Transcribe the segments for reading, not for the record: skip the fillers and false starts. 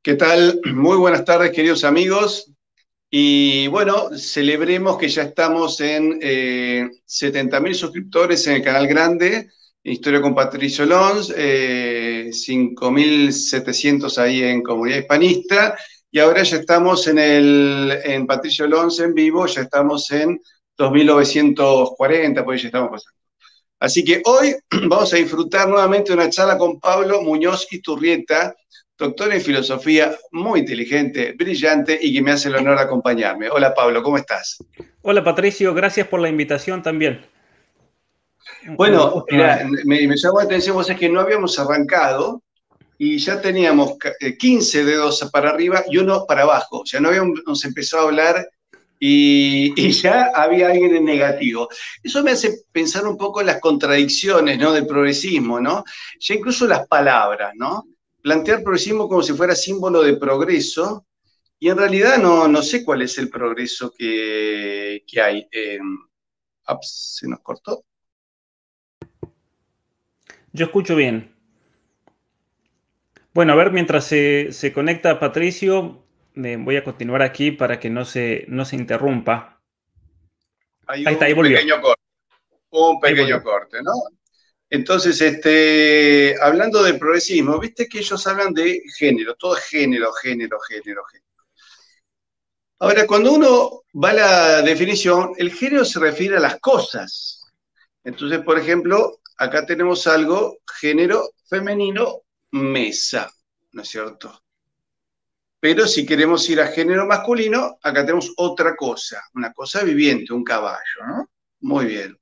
¿Qué tal? Muy buenas tardes, queridos amigos. Y bueno, celebremos que ya estamos en 70.000 suscriptores en el canal grande, Historia con Patricio Lons, 5.700 ahí en Comunidad Hispanista, y ahora ya estamos en Patricio Lons en vivo, ya estamos en 2.940, por ahí ya estamos pasando. Así que hoy vamos a disfrutar nuevamente de una charla con Pablo Muñoz Iturrieta, doctor en filosofía, muy inteligente, brillante y que me hace el honor de acompañarme. Hola Pablo, ¿cómo estás? Hola Patricio, gracias por la invitación también. Un Bueno, gusto mira, nuevamente. me llamó la atención, vos es que no habíamos arrancado y ya teníamos 15 dedos para arriba y uno para abajo. O sea, no habíamos empezado a hablar y ya había alguien en negativo. Eso me hace pensar un poco en las contradicciones, ¿no? Del progresismo, ¿no? Ya incluso las palabras, ¿no? Plantear progresismo como si fuera símbolo de progreso y en realidad no sé cuál es el progreso que hay. Se nos cortó. Yo escucho bien. Bueno, a ver, mientras se conecta Patricio, voy a continuar aquí para que no se interrumpa. Hay Ahí está, ahí un volvió. pequeño corte, un Ahí pequeño volvió. corte, ¿no? Entonces, hablando del progresismo, viste que ellos hablan de género, todo es género, género, género, género. Ahora, cuando uno va a la definición, el género se refiere a las cosas. Entonces, por ejemplo, acá tenemos algo, género femenino, mesa, ¿no es cierto? Pero si queremos ir a género masculino, acá tenemos otra cosa, una cosa viviente, un caballo, ¿no? Muy bien.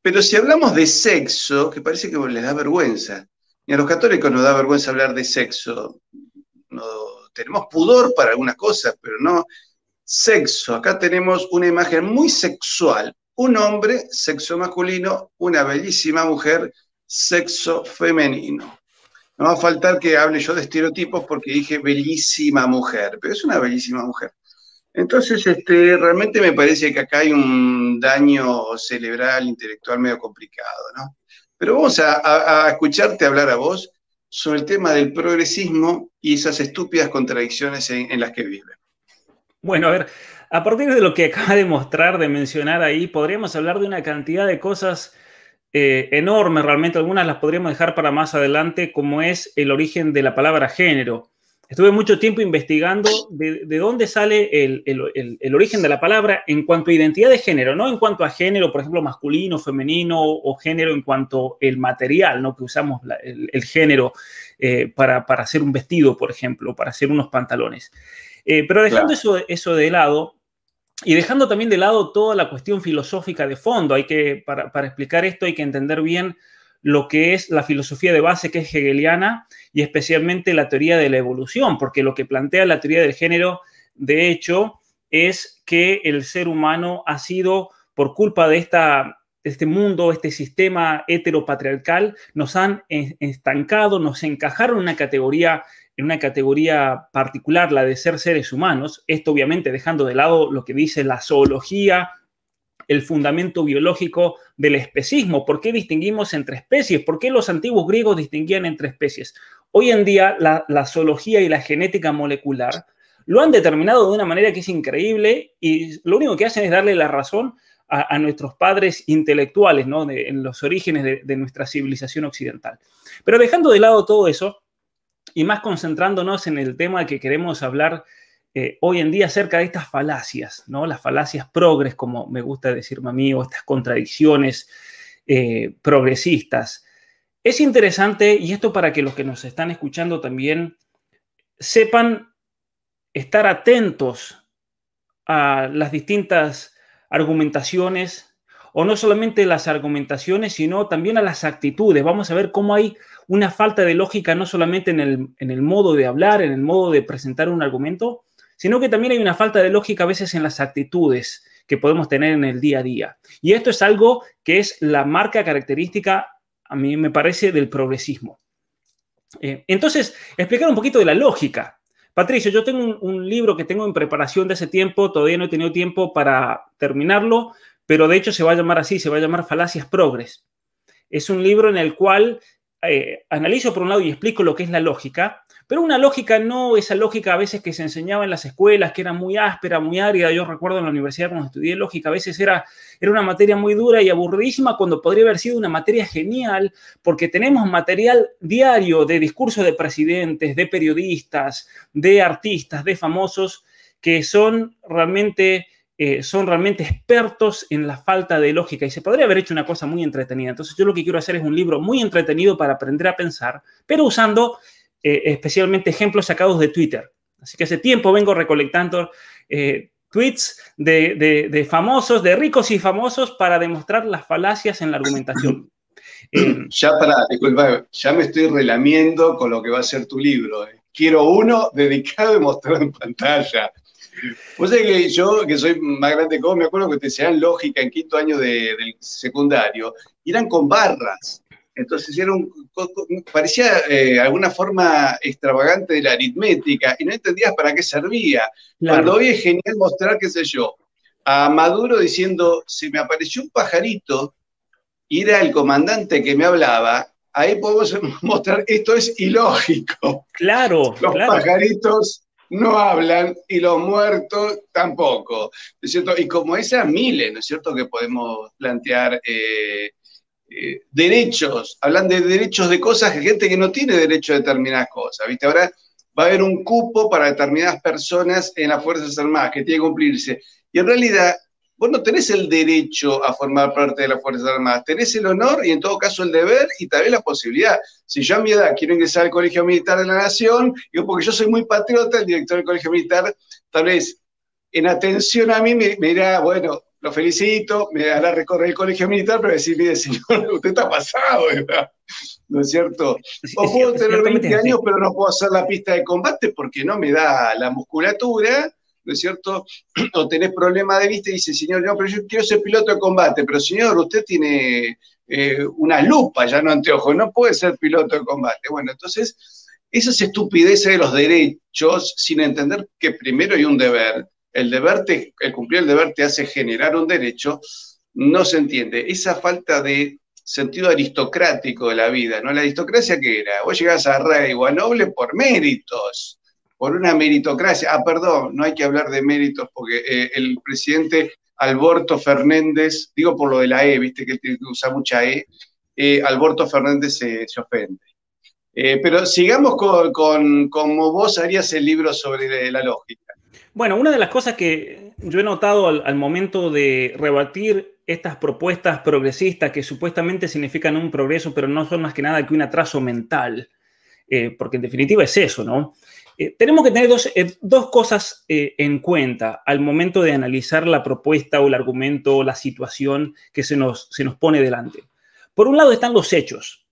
Pero si hablamos de sexo, que parece que les da vergüenza, y a los católicos nos da vergüenza hablar de sexo, no, tenemos pudor para algunas cosas, pero no sexo. Acá tenemos una imagen muy sexual, un hombre, sexo masculino, una bellísima mujer, sexo femenino. No va a faltar que hable yo de estereotipos porque dije bellísima mujer, pero es una bellísima mujer. Entonces, realmente me parece que acá hay un daño cerebral, intelectual medio complicado, ¿no? Pero vamos a escucharte hablar a vos sobre el tema del progresismo y esas estúpidas contradicciones en las que vive. Bueno, a ver, a partir de lo que acaba de mostrar, de mencionar ahí, podríamos hablar de una cantidad de cosas enormes, realmente algunas las podríamos dejar para más adelante, como es el origen de la palabra género. Estuve mucho tiempo investigando de dónde sale el origen de la palabra en cuanto a identidad de género, no en cuanto a género, por ejemplo, masculino, femenino o género en cuanto al material, ¿no? Que usamos el género para hacer un vestido, por ejemplo, para hacer unos pantalones. Pero dejando Claro. eso de lado, y dejando también de lado toda la cuestión filosófica de fondo, para explicar esto hay que entender bien lo que es la filosofía de base que es hegeliana y especialmente la teoría de la evolución, porque lo que plantea la teoría del género, de hecho, es que el ser humano ha sido, por culpa de este mundo, este sistema heteropatriarcal, nos han estancado, nos encajaron en una categoría particular, la de ser seres humanos. Esto obviamente dejando de lado lo que dice la zoología, el fundamento biológico del especismo. ¿Por qué distinguimos entre especies? ¿Por qué los antiguos griegos distinguían entre especies? Hoy en día la zoología y la genética molecular lo han determinado de una manera que es increíble y lo único que hacen es darle la razón a nuestros padres intelectuales, ¿no? En los orígenes de nuestra civilización occidental. Pero dejando de lado todo eso, y más concentrándonos en el tema que queremos hablar hoy en día acerca de estas falacias, ¿no? Las falacias progres, como me gusta decirme a mí, o estas contradicciones progresistas. Es interesante, y esto para que los que nos están escuchando también sepan estar atentos a las distintas argumentaciones, o no solamente las argumentaciones, sino también a las actitudes. Vamos a ver cómo hay una falta de lógica no solamente en el modo de hablar, en el modo de presentar un argumento, sino que también hay una falta de lógica a veces en las actitudes que podemos tener en el día a día. Y esto es algo que es la marca característica, a mí me parece, del progresismo. Entonces, explicar un poquito de la lógica. Patricio, yo tengo un libro que tengo en preparación de ese tiempo, todavía no he tenido tiempo para terminarlo, pero de hecho se va a llamar así, se va a llamar Falacias Progres. Es un libro en el cual analizo por un lado y explico lo que es la lógica, pero una lógica no esa lógica a veces que se enseñaba en las escuelas, que era muy áspera, muy árida. Yo recuerdo en la universidad cuando estudié lógica, a veces era una materia muy dura y aburridísima, cuando podría haber sido una materia genial, porque tenemos material diario de discursos de presidentes, de periodistas, de artistas, de famosos, que son realmente expertos en la falta de lógica, y se podría haber hecho una cosa muy entretenida. Entonces yo lo que quiero hacer es un libro muy entretenido para aprender a pensar, pero usando especialmente ejemplos sacados de Twitter. Así que hace tiempo vengo recolectando tweets de famosos, de ricos y famosos, para demostrar las falacias en la argumentación. Disculpa, ya me estoy relamiendo con lo que va a ser tu libro. Quiero uno dedicado y mostrado en pantalla. Vos sabés que yo, que soy más grande que vos, me acuerdo que te enseñaban lógica en quinto año del secundario, y eran con barras. Entonces parecía alguna forma extravagante de la aritmética, y no entendías para qué servía. Claro. Cuando hoy es genial mostrar, qué sé yo, a Maduro diciendo, se me apareció un pajarito, y era el comandante que me hablaba, ahí podemos mostrar, esto es ilógico. Claro, Los pajaritos no hablan y los muertos tampoco, ¿no es cierto? Y como esas miles, ¿no es cierto?, que podemos plantear derechos, hablan de derechos de cosas, de gente que no tiene derecho a determinadas cosas, ¿viste? Ahora va a haber un cupo para determinadas personas en las Fuerzas Armadas que tiene que cumplirse. Y en realidad, vos no tenés el derecho a formar parte de las Fuerzas Armadas, tenés el honor y en todo caso el deber y también la posibilidad. Si yo a mi edad quiero ingresar al Colegio Militar de la Nación, digo, porque yo soy muy patriota, el director del Colegio Militar, tal vez en atención a mí me dirá, bueno, lo felicito, me hará recorrer el Colegio Militar, pero decir, mire, señor, usted está pasado, ¿verdad? ¿No es cierto? O puedo tener 20 años, pero no puedo hacer la pista de combate porque no me da la musculatura, ¿no es cierto? O tenés problema de vista y dice, señor, no, pero yo quiero ser piloto de combate, pero señor, usted tiene una lupa, ya no anteojos, no puede ser piloto de combate. Bueno, entonces, esas estupideces de los derechos, sin entender que primero hay un deber, el cumplir el deber te hace generar un derecho, no se entiende. Esa falta de sentido aristocrático de la vida, ¿no? La aristocracia, ¿qué era? Vos llegás a rey o a noble por méritos, por una meritocracia. Ah, perdón, no hay que hablar de méritos porque el presidente Alberto Fernández, digo por lo de la E, viste que usa mucha E, Alberto Fernández se ofende. Pero sigamos con como vos harías el libro sobre la lógica. Bueno, una de las cosas que yo he notado al momento de rebatir estas propuestas progresistas que supuestamente significan un progreso, pero no son más que nada que un atraso mental, porque en definitiva es eso, ¿no? Tenemos que tener dos cosas en cuenta al momento de analizar la propuesta o el argumento o la situación que se nos pone delante. Por un lado están los hechos.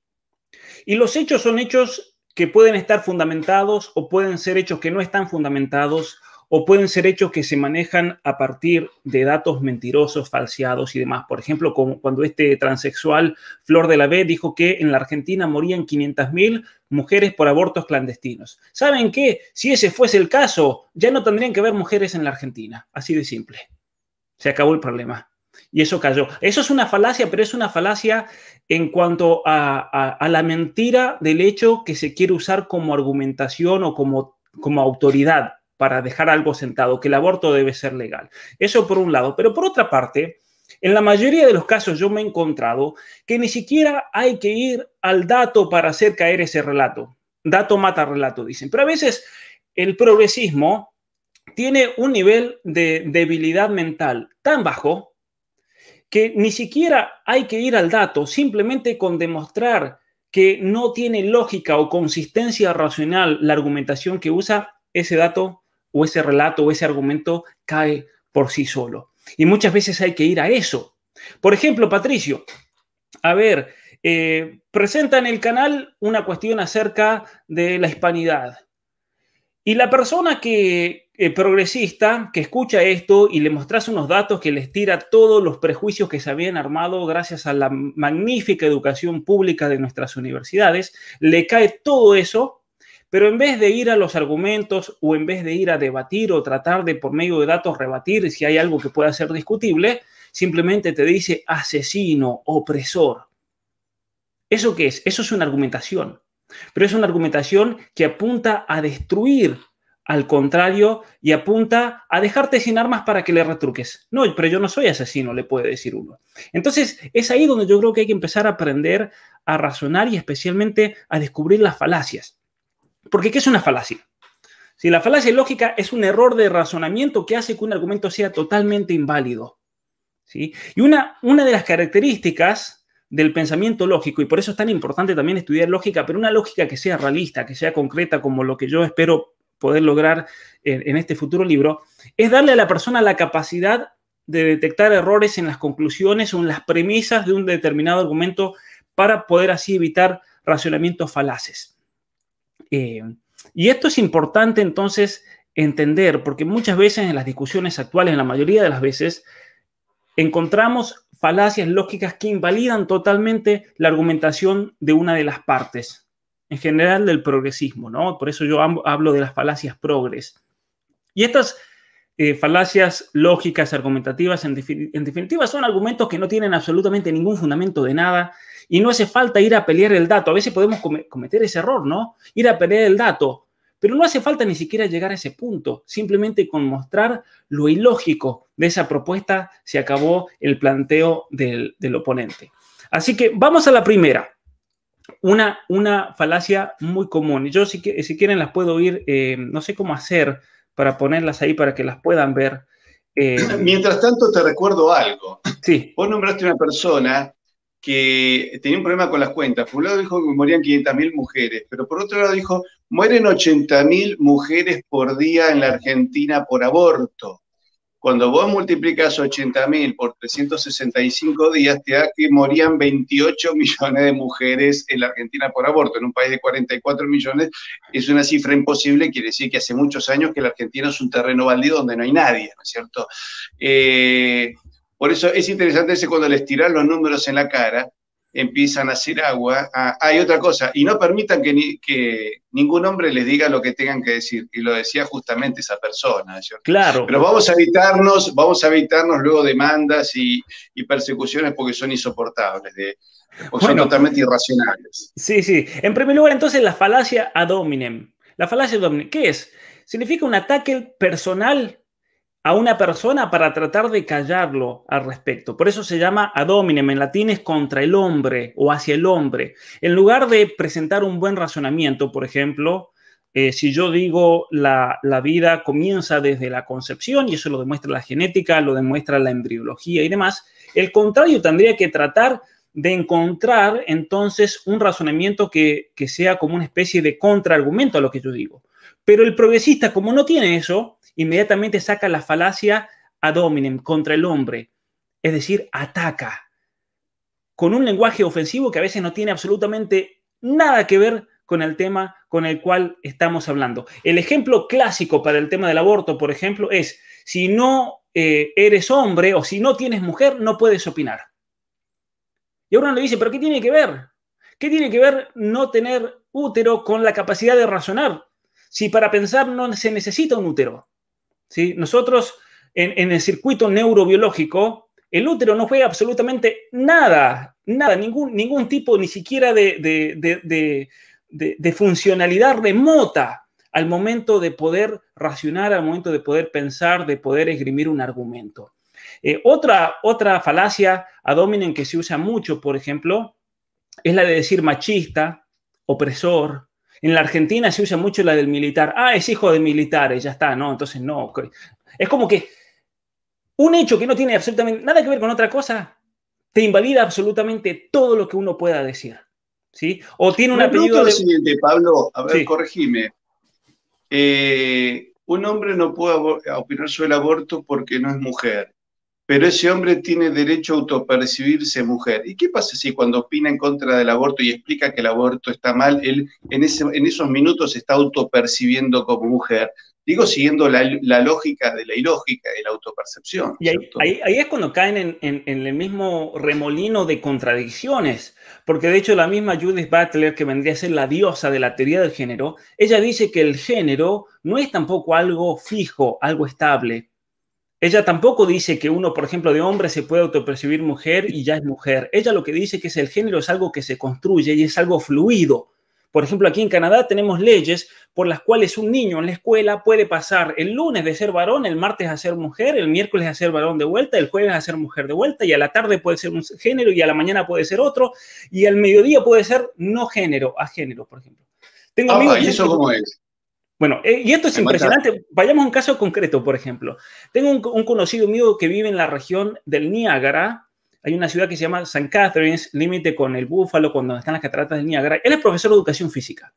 Y los hechos son hechos que pueden estar fundamentados o pueden ser hechos que no están fundamentados o pueden ser hechos que se manejan a partir de datos mentirosos, falseados y demás. Por ejemplo, como cuando este transexual Flor de la B dijo que en la Argentina morían 500.000 mujeres por abortos clandestinos. ¿Saben qué? Si ese fuese el caso, ya no tendrían que haber mujeres en la Argentina. Así de simple. Se acabó el problema. Y eso cayó. Eso es una falacia, pero es una falacia en cuanto a la mentira del hecho que se quiere usar como argumentación o como autoridad para dejar algo sentado, que el aborto debe ser legal. Eso por un lado. Pero por otra parte, en la mayoría de los casos yo me he encontrado que ni siquiera hay que ir al dato para hacer caer ese relato. Dato mata relato, dicen. Pero a veces el progresismo tiene un nivel de debilidad mental tan bajo que ni siquiera hay que ir al dato, simplemente con demostrar que no tiene lógica o consistencia racional la argumentación que usa, ese dato o ese relato o ese argumento cae por sí solo. Y muchas veces hay que ir a eso. Por ejemplo, Patricio, a ver, presenta en el canal una cuestión acerca de la hispanidad. Y la persona progresista que escucha esto y le mostras unos datos que les tira todos los prejuicios que se habían armado gracias a la magnífica educación pública de nuestras universidades, le cae todo eso, pero en vez de ir a los argumentos o en vez de ir a debatir o tratar de por medio de datos rebatir si hay algo que pueda ser discutible, simplemente te dice asesino, opresor. ¿Eso qué es? Eso es una argumentación. pero es una argumentación que apunta a destruir al contrario y apunta a dejarte sin armas para que le retruques. No, pero yo no soy asesino, le puede decir uno. Entonces, es ahí donde yo creo que hay que empezar a aprender a razonar y especialmente a descubrir las falacias. Porque ¿qué es una falacia? Si la falacia lógica es un error de razonamiento que hace que un argumento sea totalmente inválido, ¿sí? Y una de las características del pensamiento lógico, y por eso es tan importante también estudiar lógica, pero una lógica que sea realista, que sea concreta, como lo que yo espero poder lograr en este futuro libro, es darle a la persona la capacidad de detectar errores en las conclusiones o en las premisas de un determinado argumento para poder así evitar razonamientos falaces. Y esto es importante entonces entender, porque muchas veces en las discusiones actuales, en la mayoría de las veces, encontramos falacias lógicas que invalidan totalmente la argumentación de una de las partes, en general del progresismo, ¿no? Por eso yo hablo de las falacias progres. Y estas falacias lógicas, argumentativas, en definitiva, son argumentos que no tienen absolutamente ningún fundamento de nada y no hace falta ir a pelear el dato. A veces podemos cometer ese error, ¿no? Ir a pelear el dato. Pero no hace falta ni siquiera llegar a ese punto. Simplemente con mostrar lo ilógico de esa propuesta se acabó el planteo del oponente. Así que vamos a la primera. Una falacia muy común. Yo si quieren las puedo ir, no sé cómo hacer para ponerlas ahí para que las puedan ver. Mientras tanto te recuerdo algo. Sí. Vos nombraste una persona que tenía un problema con las cuentas. Por un lado dijo que morían 500.000 mujeres, pero por otro lado dijo, mueren 80.000 mujeres por día en la Argentina por aborto. Cuando vos multiplicas 80.000 por 365 días, te da que morían 28 millones de mujeres en la Argentina por aborto. En un país de 44 millones es una cifra imposible, quiere decir que hace muchos años que la Argentina es un terreno baldío donde no hay nadie, ¿no es cierto? Por eso es interesante cuando les tiran los números en la cara, empiezan a hacer agua. Hay otra cosa, y no permitan que ningún hombre les diga lo que tengan que decir, y lo decía justamente esa persona, ¿cierto? Claro. Pero vamos a evitarnos luego demandas y persecuciones porque son insoportables, porque son totalmente irracionales. Sí, sí. En primer lugar, entonces, la falacia ad hominem. La falacia ad hominem, ¿qué es? Significa un ataque personal a una persona para tratar de callarlo al respecto. Por eso se llama ad hominem, en latín es contra el hombre o hacia el hombre. En lugar de presentar un buen razonamiento, por ejemplo, si yo digo la vida comienza desde la concepción, y eso lo demuestra la genética, lo demuestra la embriología y demás, el contrario tendría que tratar de encontrar entonces un razonamiento que sea como una especie de contraargumento a lo que yo digo. Pero el progresista, como no tiene eso, inmediatamente saca la falacia ad hominem, contra el hombre, es decir, ataca, con un lenguaje ofensivo que a veces no tiene absolutamente nada que ver con el tema con el cual estamos hablando. El ejemplo clásico para el tema del aborto, por ejemplo, es si no eres hombre o si no tienes mujer, no puedes opinar. Y ahora uno le dice, ¿pero qué tiene que ver? ¿Qué tiene que ver no tener útero con la capacidad de razonar? Si para pensar no se necesita un útero. ¿Sí? Nosotros, en el circuito neurobiológico, el útero no juega absolutamente nada, ningún tipo ni siquiera de funcionalidad remota al momento de poder racionar, al momento de poder pensar, de poder esgrimir un argumento. Otra falacia ad hominem que se usa mucho, por ejemplo, es la de decir machista, opresor. En la Argentina se usa mucho la del militar. Ah, es hijo de militares, ya está, ¿no? Entonces no. Es como que un hecho que no tiene absolutamente nada que ver con otra cosa te invalida absolutamente todo lo que uno pueda decir, ¿sí? O tiene un apellido de... lo siguiente, Pablo, a ver, sí. Corregime. Un hombre no puede opinar sobre el aborto porque no es mujer, pero ese hombre tiene derecho a autopercibirse mujer. ¿Y qué pasa si cuando opina en contra del aborto y explica que el aborto está mal, él en esos minutos se está autopercibiendo como mujer? Digo, siguiendo la lógica de la ilógica de la autopercepción. Y ahí es cuando caen en el mismo remolino de contradicciones, porque de hecho la misma Judith Butler, que vendría a ser la diosa de la teoría del género, ella dice que el género no es tampoco algo fijo, algo estable. Ella tampoco dice que uno, por ejemplo, de hombre se puede autopercibir mujer y ya es mujer. Ella lo que dice que el género es algo que se construye y es algo fluido. Por ejemplo, aquí en Canadá tenemos leyes por las cuales un niño en la escuela puede pasar el lunes de ser varón, el martes a ser mujer, el miércoles a ser varón de vuelta, el jueves a ser mujer de vuelta, y a la tarde puede ser un género y a la mañana puede ser otro, y al mediodía puede ser no género, a género, por ejemplo. Tengo amigos ¿Y eso cómo es? Bueno, y esto es impresionante. Vayamos a un caso concreto, por ejemplo. Tengo un conocido mío que vive en la región del Niágara. Hay una ciudad que se llama St. Catharines, límite con el Búfalo, cuando están las cataratas del Niágara. Él es profesor de educación física.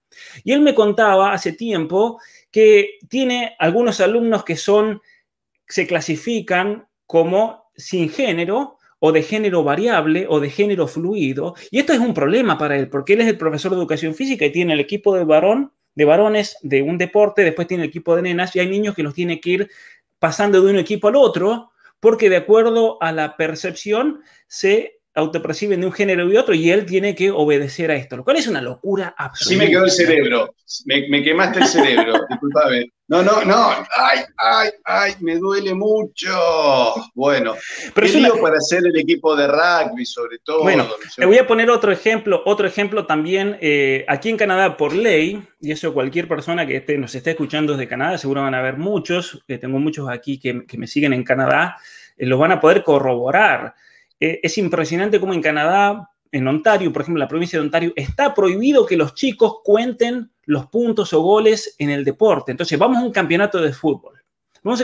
Y él me contaba hace tiempo que tiene algunos alumnos que se clasifican como sin género, o de género variable, o de género fluido. Y esto es un problema para él, porque él es el profesor de educación física y tiene el equipo de varones de un deporte, después tiene el equipo de nenas, y hay niños que los tiene que ir pasando de un equipo al otro, porque de acuerdo a la percepción se autoperciben de un género y otro, y él tiene que obedecer a esto, lo cual es una locura absoluta. Sí me quedó el cerebro, me quemaste el cerebro, disculpame. No, ay, me duele mucho. Bueno, pero qué lío para hacer el equipo de rugby, sobre todo. Bueno, te voy a poner otro ejemplo también. Aquí en Canadá, por ley, y eso cualquier persona que nos esté escuchando desde Canadá, seguro van a ver muchos, tengo muchos aquí que me siguen en Canadá, los van a poder corroborar. Es impresionante cómo en Canadá, en Ontario, por ejemplo, en la provincia de Ontario, está prohibido que los chicos cuenten los puntos o goles en el deporte. Entonces, vamos a un campeonato de fútbol. Hacemos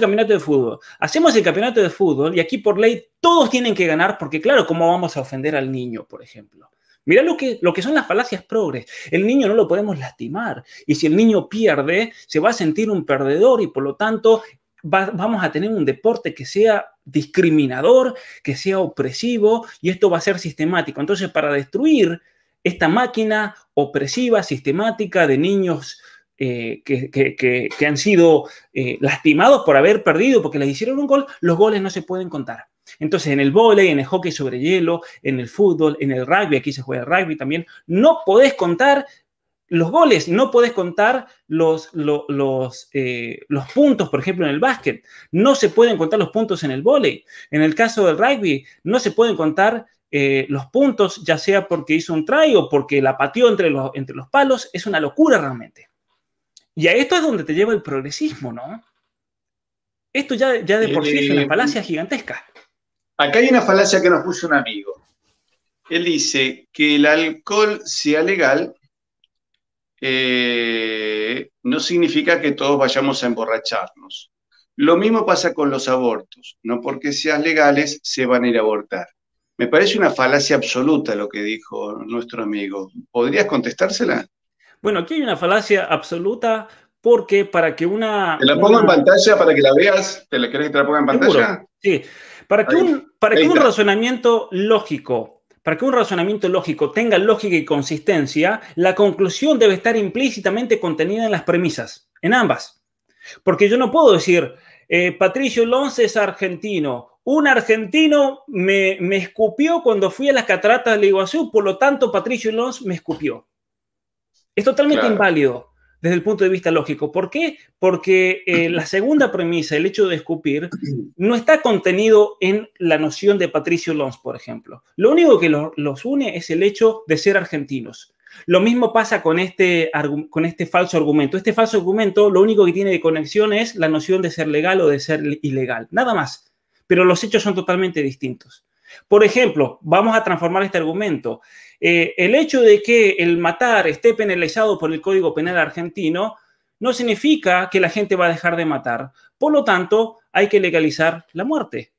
el campeonato de fútbol y aquí por ley todos tienen que ganar porque, claro, ¿cómo vamos a ofender al niño, por ejemplo? Mirá lo que son las falacias progres. El niño no lo podemos lastimar. Y si el niño pierde, se va a sentir un perdedor y, por lo tanto, vamos a tener un deporte que sea discriminador, que sea opresivo, y esto va a ser sistemático. Entonces, para destruir esta máquina opresiva, sistemática de niños que han sido lastimados por haber perdido porque les hicieron un gol, los goles no se pueden contar. Entonces, en el vóley, en el hockey sobre hielo, en el fútbol, en el rugby, aquí se juega el rugby también, no podés contar los goles, no podés contar los puntos, por ejemplo, en el básquet. No se pueden contar los puntos en el vóley. En el caso del rugby, no se pueden contar los puntos, ya sea porque hizo un try o porque la pateó entre los palos. Es una locura realmente. Y a esto es donde te lleva el progresismo, ¿no? Esto ya de por sí es una falacia gigantesca. Acá hay una falacia que nos puso un amigo. Él dice que el alcohol sea legal no significa que todos vayamos a emborracharnos. Lo mismo pasa con los abortos. No porque sean legales se van a ir a abortar. Me parece una falacia absoluta lo que dijo nuestro amigo. ¿Podrías contestársela? Bueno, aquí hay una falacia absoluta porque para que una... ¿Te la pongo en pantalla para que la veas? ¿Te la querés que te la ponga en pantalla? Seguro, sí. Para que un razonamiento lógico tenga lógica y consistencia, la conclusión debe estar implícitamente contenida en las premisas, en ambas. Porque yo no puedo decir, Patricio Lons es argentino. Un argentino me escupió cuando fui a las cataratas del Iguazú, por lo tanto, Patricio Lons me escupió. Es totalmente inválido desde el punto de vista lógico. ¿Por qué? Porque la segunda premisa, el hecho de escupir, no está contenido en la noción de Patricio Lons, por ejemplo. Lo único que los une es el hecho de ser argentinos. Lo mismo pasa con este falso argumento. Este falso argumento lo único que tiene de conexión es la noción de ser legal o de ser ilegal. Nada más. Pero los hechos son totalmente distintos. Por ejemplo, vamos a transformar este argumento. El hecho de que el matar esté penalizado por el Código Penal argentino no significa que la gente va a dejar de matar. Por lo tanto, hay que legalizar la muerte,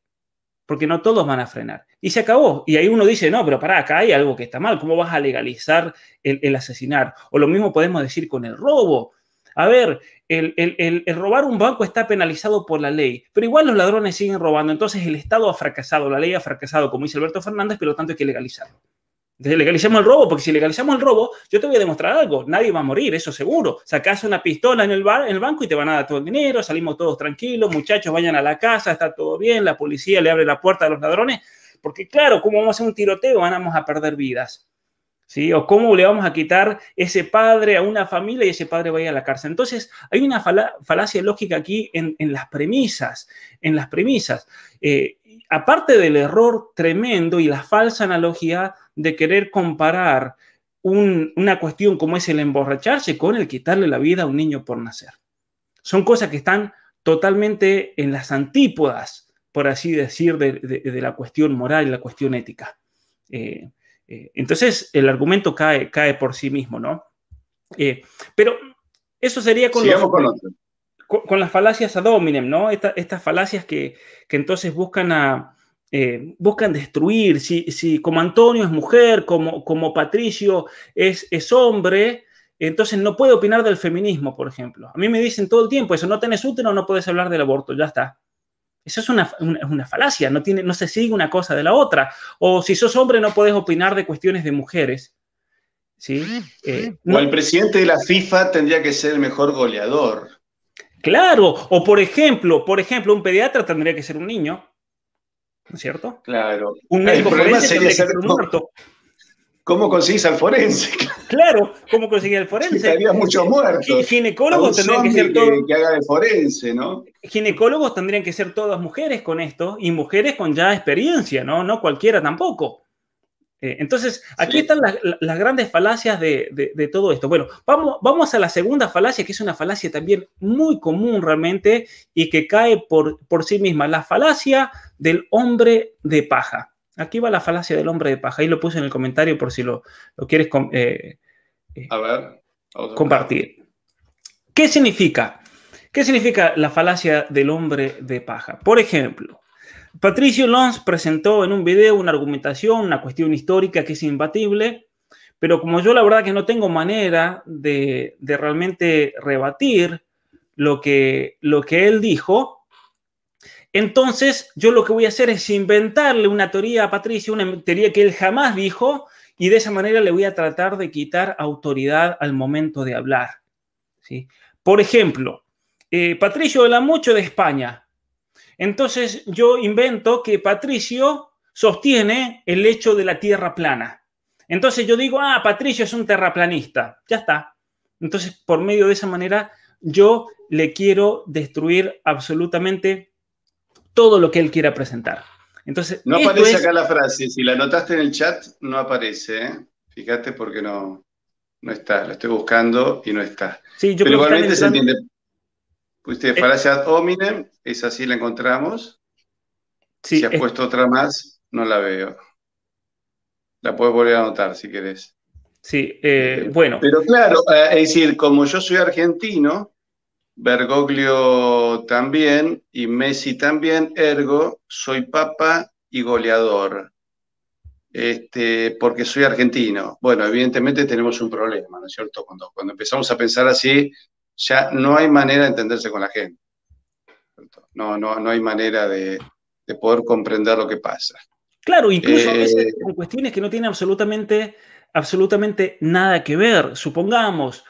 porque no todos van a frenar. Y se acabó. Y ahí uno dice, no, pero pará, acá hay algo que está mal. ¿Cómo vas a legalizar el asesinar? O lo mismo podemos decir con el robo. A ver, el robar un banco está penalizado por la ley, pero igual los ladrones siguen robando. Entonces el Estado ha fracasado, la ley ha fracasado, como dice Alberto Fernández, pero lo tanto hay que legalizarlo. Entonces legalicemos el robo, porque si legalizamos el robo, yo te voy a demostrar algo, nadie va a morir, eso seguro. Sacás una pistola en el banco y te van a dar todo el dinero, salimos todos tranquilos, muchachos, vayan a la casa, está todo bien, la policía le abre la puerta a los ladrones, porque claro, ¿cómo vamos a hacer un tiroteo? Vamos a perder vidas. ¿Sí? O cómo le vamos a quitar ese padre a una familia y ese padre va a ir a la cárcel. Entonces, hay una falacia lógica aquí en las premisas. Aparte del error tremendo y la falsa analogía de querer comparar una cuestión como es el emborracharse con el quitarle la vida a un niño por nacer. Son cosas que están totalmente en las antípodas, por así decir, de la cuestión moral y la cuestión ética. Entonces, el argumento cae por sí mismo, ¿no? Pero eso sería con las falacias ad hominem, ¿no? Estas falacias que entonces buscan destruir. Si como Antonio es mujer, como Patricio es hombre, entonces no puede opinar del feminismo, por ejemplo. A mí me dicen todo el tiempo eso: no tenés útero, no puedes hablar del aborto, ya está. Eso es una falacia, no se sigue una cosa de la otra. O si sos hombre no podés opinar de cuestiones de mujeres. ¿Sí? O el presidente de la FIFA tendría que ser el mejor goleador. Claro, o por ejemplo, un pediatra tendría que ser un niño, ¿no es cierto? Claro. Un médico forense tendría que ser un muerto. ¿Cómo conseguís al forense? Claro, ¿cómo conseguís al forense? Estaría muchos muertos. Ginecólogos tendrían que ser todos. Que haga de forense, ¿no? Ginecólogos tendrían que ser todas mujeres con esto, y mujeres con ya experiencia, ¿no? No cualquiera tampoco. Entonces, aquí están las grandes falacias de todo esto. Bueno, vamos a la segunda falacia, que es una falacia también muy común realmente y que cae por sí misma. La falacia del hombre de paja. Aquí va la falacia del hombre de paja. Ahí lo puse en el comentario por si lo quieres compartir. ¿Qué significa? ¿Qué significa la falacia del hombre de paja? Por ejemplo, Patricio Lanz presentó en un video una argumentación, una cuestión histórica que es imbatible, pero como yo la verdad que no tengo manera de realmente rebatir lo que él dijo, entonces yo lo que voy a hacer es inventarle una teoría a Patricio, una teoría que él jamás dijo, y de esa manera le voy a tratar de quitar autoridad al momento de hablar, ¿sí? Por ejemplo, Patricio habla mucho de España. Entonces yo invento que Patricio sostiene el hecho de la tierra plana. Entonces yo digo, Patricio es un terraplanista. Ya está. Entonces, por medio de esa manera, yo le quiero destruir absolutamente todo lo que él quiera presentar. Entonces, no aparece acá la frase. Si la anotaste en el chat, no aparece, ¿eh? Fíjate porque no está. La estoy buscando y no está. Sí, yo pero creo igualmente que se entiende. Usted, falacia ad hominem, esa sí la encontramos. Sí, si has puesto otra más, no la veo. La puedes volver a anotar si querés. Sí, bueno. Pero claro, es decir, como yo soy argentino, Bergoglio también y Messi también, ergo, soy papa y goleador. Porque soy argentino. Bueno, evidentemente tenemos un problema, ¿no es cierto? Cuando empezamos a pensar así, ya no hay manera de entenderse con la gente. No hay manera de poder comprender lo que pasa. Claro, incluso a veces con cuestiones que no tienen absolutamente nada que ver. Supongamos,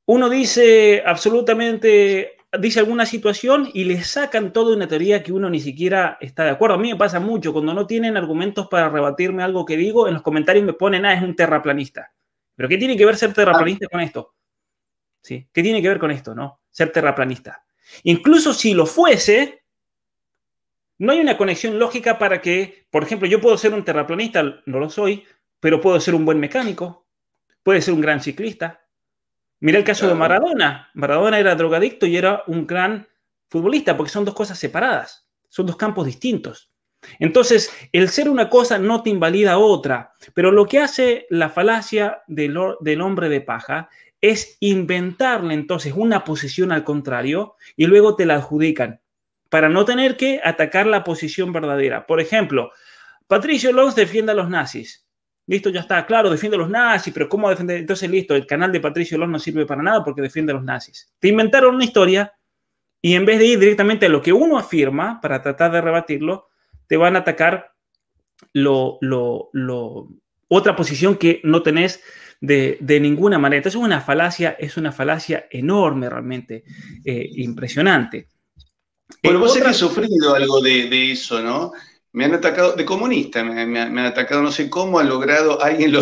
uno dice alguna situación y le sacan toda una teoría que uno ni siquiera está de acuerdo. A mí me pasa mucho cuando no tienen argumentos para rebatirme algo que digo, en los comentarios me ponen, es un terraplanista. ¿Pero qué tiene que ver ser terraplanista con esto? ¿Sí? ¿Qué tiene que ver con esto, no? Ser terraplanista. Incluso si lo fuese, no hay una conexión lógica para que, por ejemplo, yo puedo ser un terraplanista, no lo soy, pero puedo ser un buen mecánico, puede ser un gran ciclista. Mira el caso de Maradona. Maradona era drogadicto y era un gran futbolista, porque son dos cosas separadas, son dos campos distintos. Entonces, el ser una cosa no te invalida otra, pero lo que hace la falacia del hombre de paja es inventarle entonces una posición al contrario y luego te la adjudican para no tener que atacar la posición verdadera. Por ejemplo, Patricio Lanz defiende a los nazis. Listo, ya está, claro, defiende a los nazis, pero ¿cómo defender? Entonces, listo, el canal de Patricio Lanz no sirve para nada porque defiende a los nazis. Te inventaron una historia y en vez de ir directamente a lo que uno afirma para tratar de rebatirlo, te van a atacar otra posición que no tenés de ninguna manera. Entonces es una falacia enorme realmente, impresionante. Bueno, vos sé que he sufrido algo de eso, ¿no? Me han atacado, de comunista, me han atacado, no sé cómo ha logrado, alguien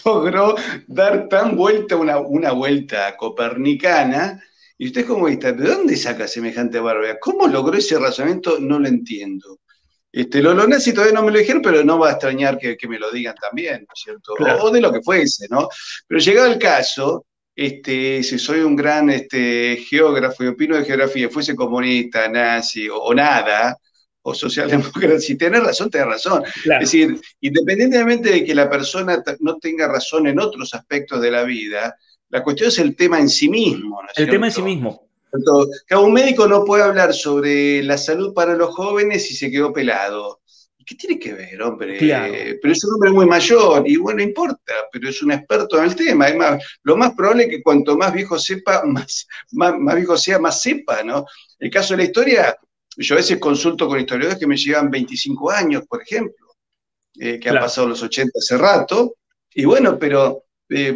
logró dar tan vuelta, una vuelta copernicana, y usted es comunista, ¿de dónde saca semejante barbaridad? ¿Cómo logró ese razonamiento? No lo entiendo. Los nazis todavía no me lo dijeron, pero no va a extrañar que me lo digan también, ¿no es cierto? Claro. O de lo que fuese, ¿no? Pero llegado el caso, si soy un gran geógrafo y opino de geografía, fuese comunista, nazi o nada, o socialdemócrata, si tenés razón, tenés razón. Claro. Es decir, independientemente de que la persona no tenga razón en otros aspectos de la vida, la cuestión es el tema en sí mismo, ¿no es El cierto? tema en sí mismo. Que un médico no puede hablar sobre la salud para los jóvenes si se quedó pelado. ¿Qué tiene que ver, hombre? Claro. Pero es un hombre muy mayor y bueno, no importa, pero es un experto en el tema. Además, lo más probable es que cuanto más viejo sepa, más viejo sea, más sepa, ¿no? El caso de la historia, yo a veces consulto con historiadores que me llevan 25 años, por ejemplo, que han pasado los 80 hace rato, y bueno, pero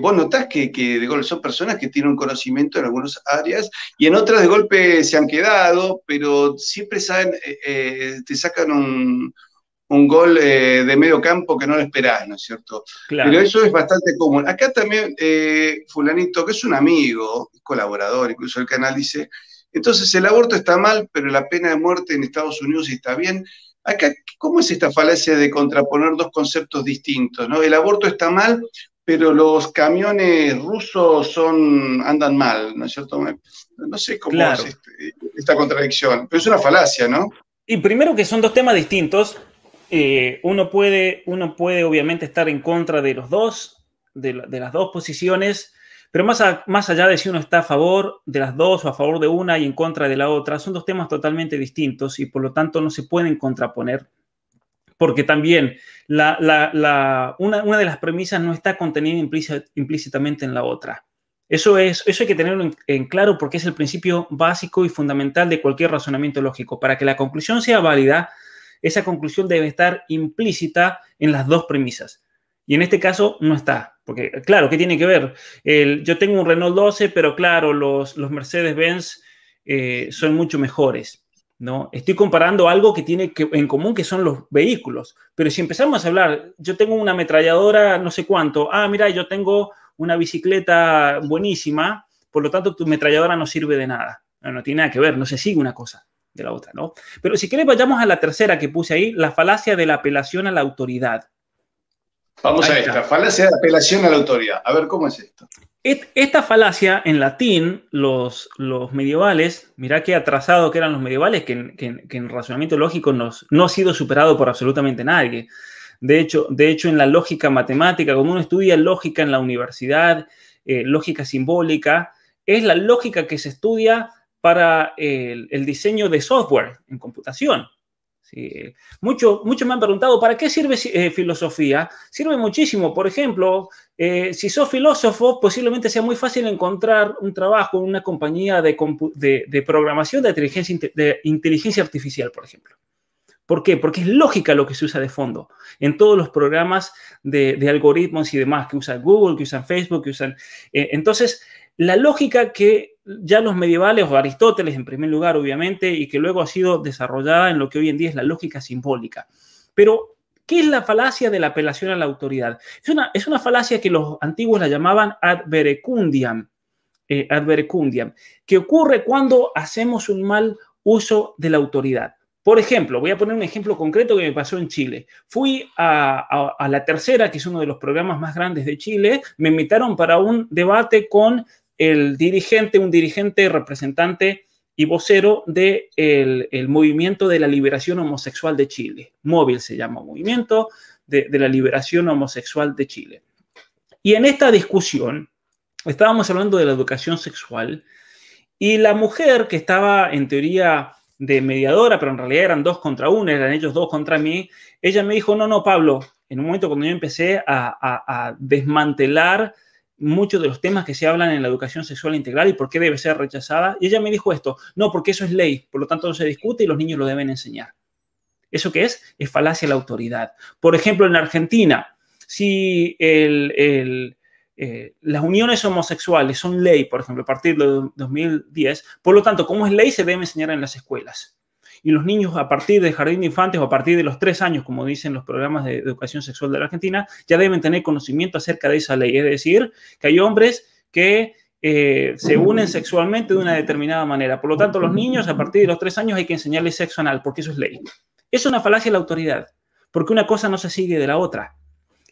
vos notás que de golpe son personas que tienen un conocimiento en algunas áreas y en otras de golpe se han quedado, pero siempre saben, te sacan un gol de medio campo que no lo esperás, ¿no es cierto? Claro. Pero eso es bastante común. Acá también, fulanito, que es un amigo, colaborador, incluso el canal dice, entonces el aborto está mal, pero la pena de muerte en Estados Unidos está bien. Acá, ¿cómo es esta falacia de contraponer dos conceptos distintos, ¿no? El aborto está mal, pero los camiones rusos andan mal, ¿no es cierto? No sé cómo es esta contradicción, pero es una falacia, ¿no? Y primero que son dos temas distintos. Uno puede obviamente estar en contra de los dos, de las dos posiciones, pero más allá de si uno está a favor de las dos o a favor de una y en contra de la otra, son dos temas totalmente distintos y por lo tanto no se pueden contraponer. Porque también una de las premisas no está contenida implícitamente en la otra. Eso hay que tenerlo en claro porque es el principio básico y fundamental de cualquier razonamiento lógico. Para que la conclusión sea válida, esa conclusión debe estar implícita en las dos premisas. Y en este caso no está. Porque, claro, ¿qué tiene que ver? Yo tengo un Renault 12, pero claro, los Mercedes-Benz son mucho mejores, ¿no? Estoy comparando algo que tiene en común, que son los vehículos. Pero si empezamos a hablar, yo tengo una ametralladora no sé cuánto. Ah, mira, yo tengo una bicicleta buenísima, por lo tanto tu ametralladora no sirve de nada. No tiene nada que ver, no se sigue una cosa de la otra, ¿no? Pero si querés vayamos a la tercera que puse ahí, la falacia de la apelación a la autoridad. Vamos a esta, falacia de apelación a la autoridad. A ver, ¿cómo es esto? Esta falacia, en latín, los medievales, mirá qué atrasado que eran los medievales, que en razonamiento lógico no ha sido superado por absolutamente nadie. De hecho, en la lógica matemática, como uno estudia lógica en la universidad, lógica simbólica, es la lógica que se estudia para el diseño de software en computación. Sí. Muchos me han preguntado, ¿para qué sirve filosofía? Sirve muchísimo. Por ejemplo, si sos filósofo, posiblemente sea muy fácil encontrar un trabajo en una compañía de programación de inteligencia artificial, por ejemplo. ¿Por qué? Porque es lógica lo que se usa de fondo en todos los programas de algoritmos y demás que usan Google, que usan Facebook, que usan... entonces, la lógica que ya los medievales, o Aristóteles en primer lugar, obviamente, y que luego ha sido desarrollada en lo que hoy en día es la lógica simbólica. Pero, ¿qué es la falacia de la apelación a la autoridad? Es una falacia que los antiguos la llamaban ad verecundiam, que ocurre cuando hacemos un mal uso de la autoridad. Por ejemplo, voy a poner un ejemplo concreto que me pasó en Chile. Fui a La Tercera, que es uno de los programas más grandes de Chile. Me invitaron para un debate con un dirigente, representante y vocero del Movimiento de la Liberación Homosexual de Chile. Móvil se llama Movimiento de la Liberación Homosexual de Chile. Y en esta discusión estábamos hablando de la educación sexual y la mujer que estaba en teoría de mediadora, pero en realidad eran 2 contra 1, eran ellos 2 contra mí, ella me dijo, no, Pablo, en un momento cuando yo empecé a desmantelar muchos de los temas que se hablan en la educación sexual integral y por qué debe ser rechazada, y ella me dijo esto, no, porque eso es ley, por lo tanto no se discute y los niños lo deben enseñar. ¿Eso qué es? Es falacia de la autoridad. Por ejemplo, en Argentina, si las uniones homosexuales son ley, por ejemplo, a partir de 2010, por lo tanto, como es ley, se debe enseñar en las escuelas. Y los niños a partir de jardín de infantes o a partir de los 3 años, como dicen los programas de educación sexual de la Argentina, ya deben tener conocimiento acerca de esa ley. Es decir, que hay hombres que se unen sexualmente de una determinada manera. Por lo tanto, los niños a partir de los 3 años hay que enseñarles sexo anal, porque eso es ley. Es una falacia de la autoridad, porque una cosa no se sigue de la otra.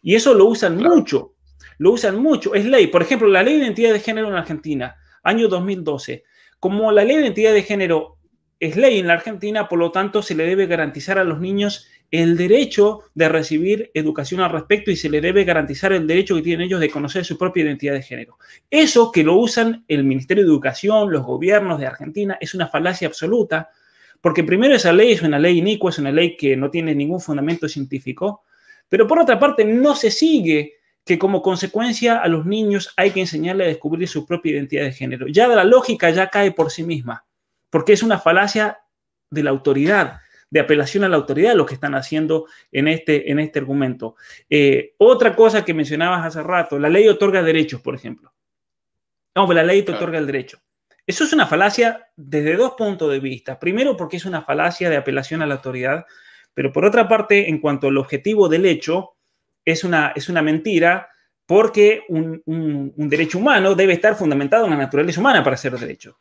Y eso lo usan mucho, lo usan mucho. Es ley. Por ejemplo, la ley de identidad de género en Argentina, año 2012. Como la ley de identidad de género es ley en la Argentina, por lo tanto, se le debe garantizar a los niños el derecho de recibir educación al respecto y se le debe garantizar el derecho que tienen ellos de conocer su propia identidad de género. Eso que lo usan el Ministerio de Educación, los gobiernos de Argentina, es una falacia absoluta, porque primero esa ley es una ley inicua, es una ley que no tiene ningún fundamento científico, pero por otra parte no se sigue que como consecuencia a los niños hay que enseñarles a descubrir su propia identidad de género. Ya la lógica ya cae por sí misma, porque es una falacia de la autoridad, de apelación a la autoridad lo que están haciendo en este argumento. Otra cosa que mencionabas hace rato, la ley otorga derechos, por ejemplo. No, la ley te otorga el derecho. Eso es una falacia desde dos puntos de vista. Primero, porque es una falacia de apelación a la autoridad, pero por otra parte, en cuanto al objetivo del hecho, es una mentira, porque un derecho humano debe estar fundamentado en la naturaleza humana para ser derecho.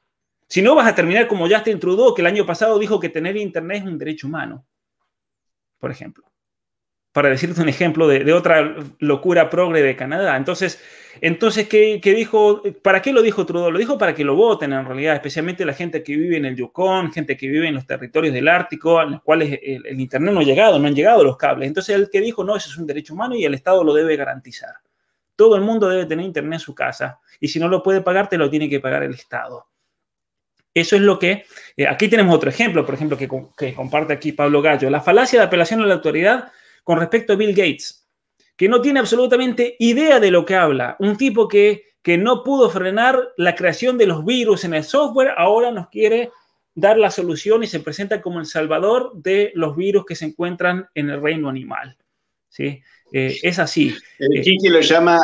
Si no, vas a terminar como Justin Trudeau, que el año pasado dijo que tener internet es un derecho humano, por ejemplo. Para decirte un ejemplo de otra locura progre de Canadá. Entonces ¿qué dijo? ¿Para qué lo dijo Trudeau? Lo dijo para que lo voten, en realidad, especialmente la gente que vive en el Yukon, gente que vive en los territorios del Ártico, en los cuales el internet no ha llegado, no han llegado los cables. Entonces, el que dijo, no, eso es un derecho humano y el Estado lo debe garantizar. Todo el mundo debe tener internet en su casa y si no lo puede pagar, te lo tiene que pagar el Estado. Eso es lo que... aquí tenemos otro ejemplo, por ejemplo, que comparte aquí Pablo Gallo. La falacia de apelación a la autoridad con respecto a Bill Gates, que no tiene absolutamente idea de lo que habla. Un tipo que no pudo frenar la creación de los virus en el software, ahora nos quiere dar la solución y se presenta como el salvador de los virus que se encuentran en el reino animal. ¿Sí? Es así. Kiki lo llama,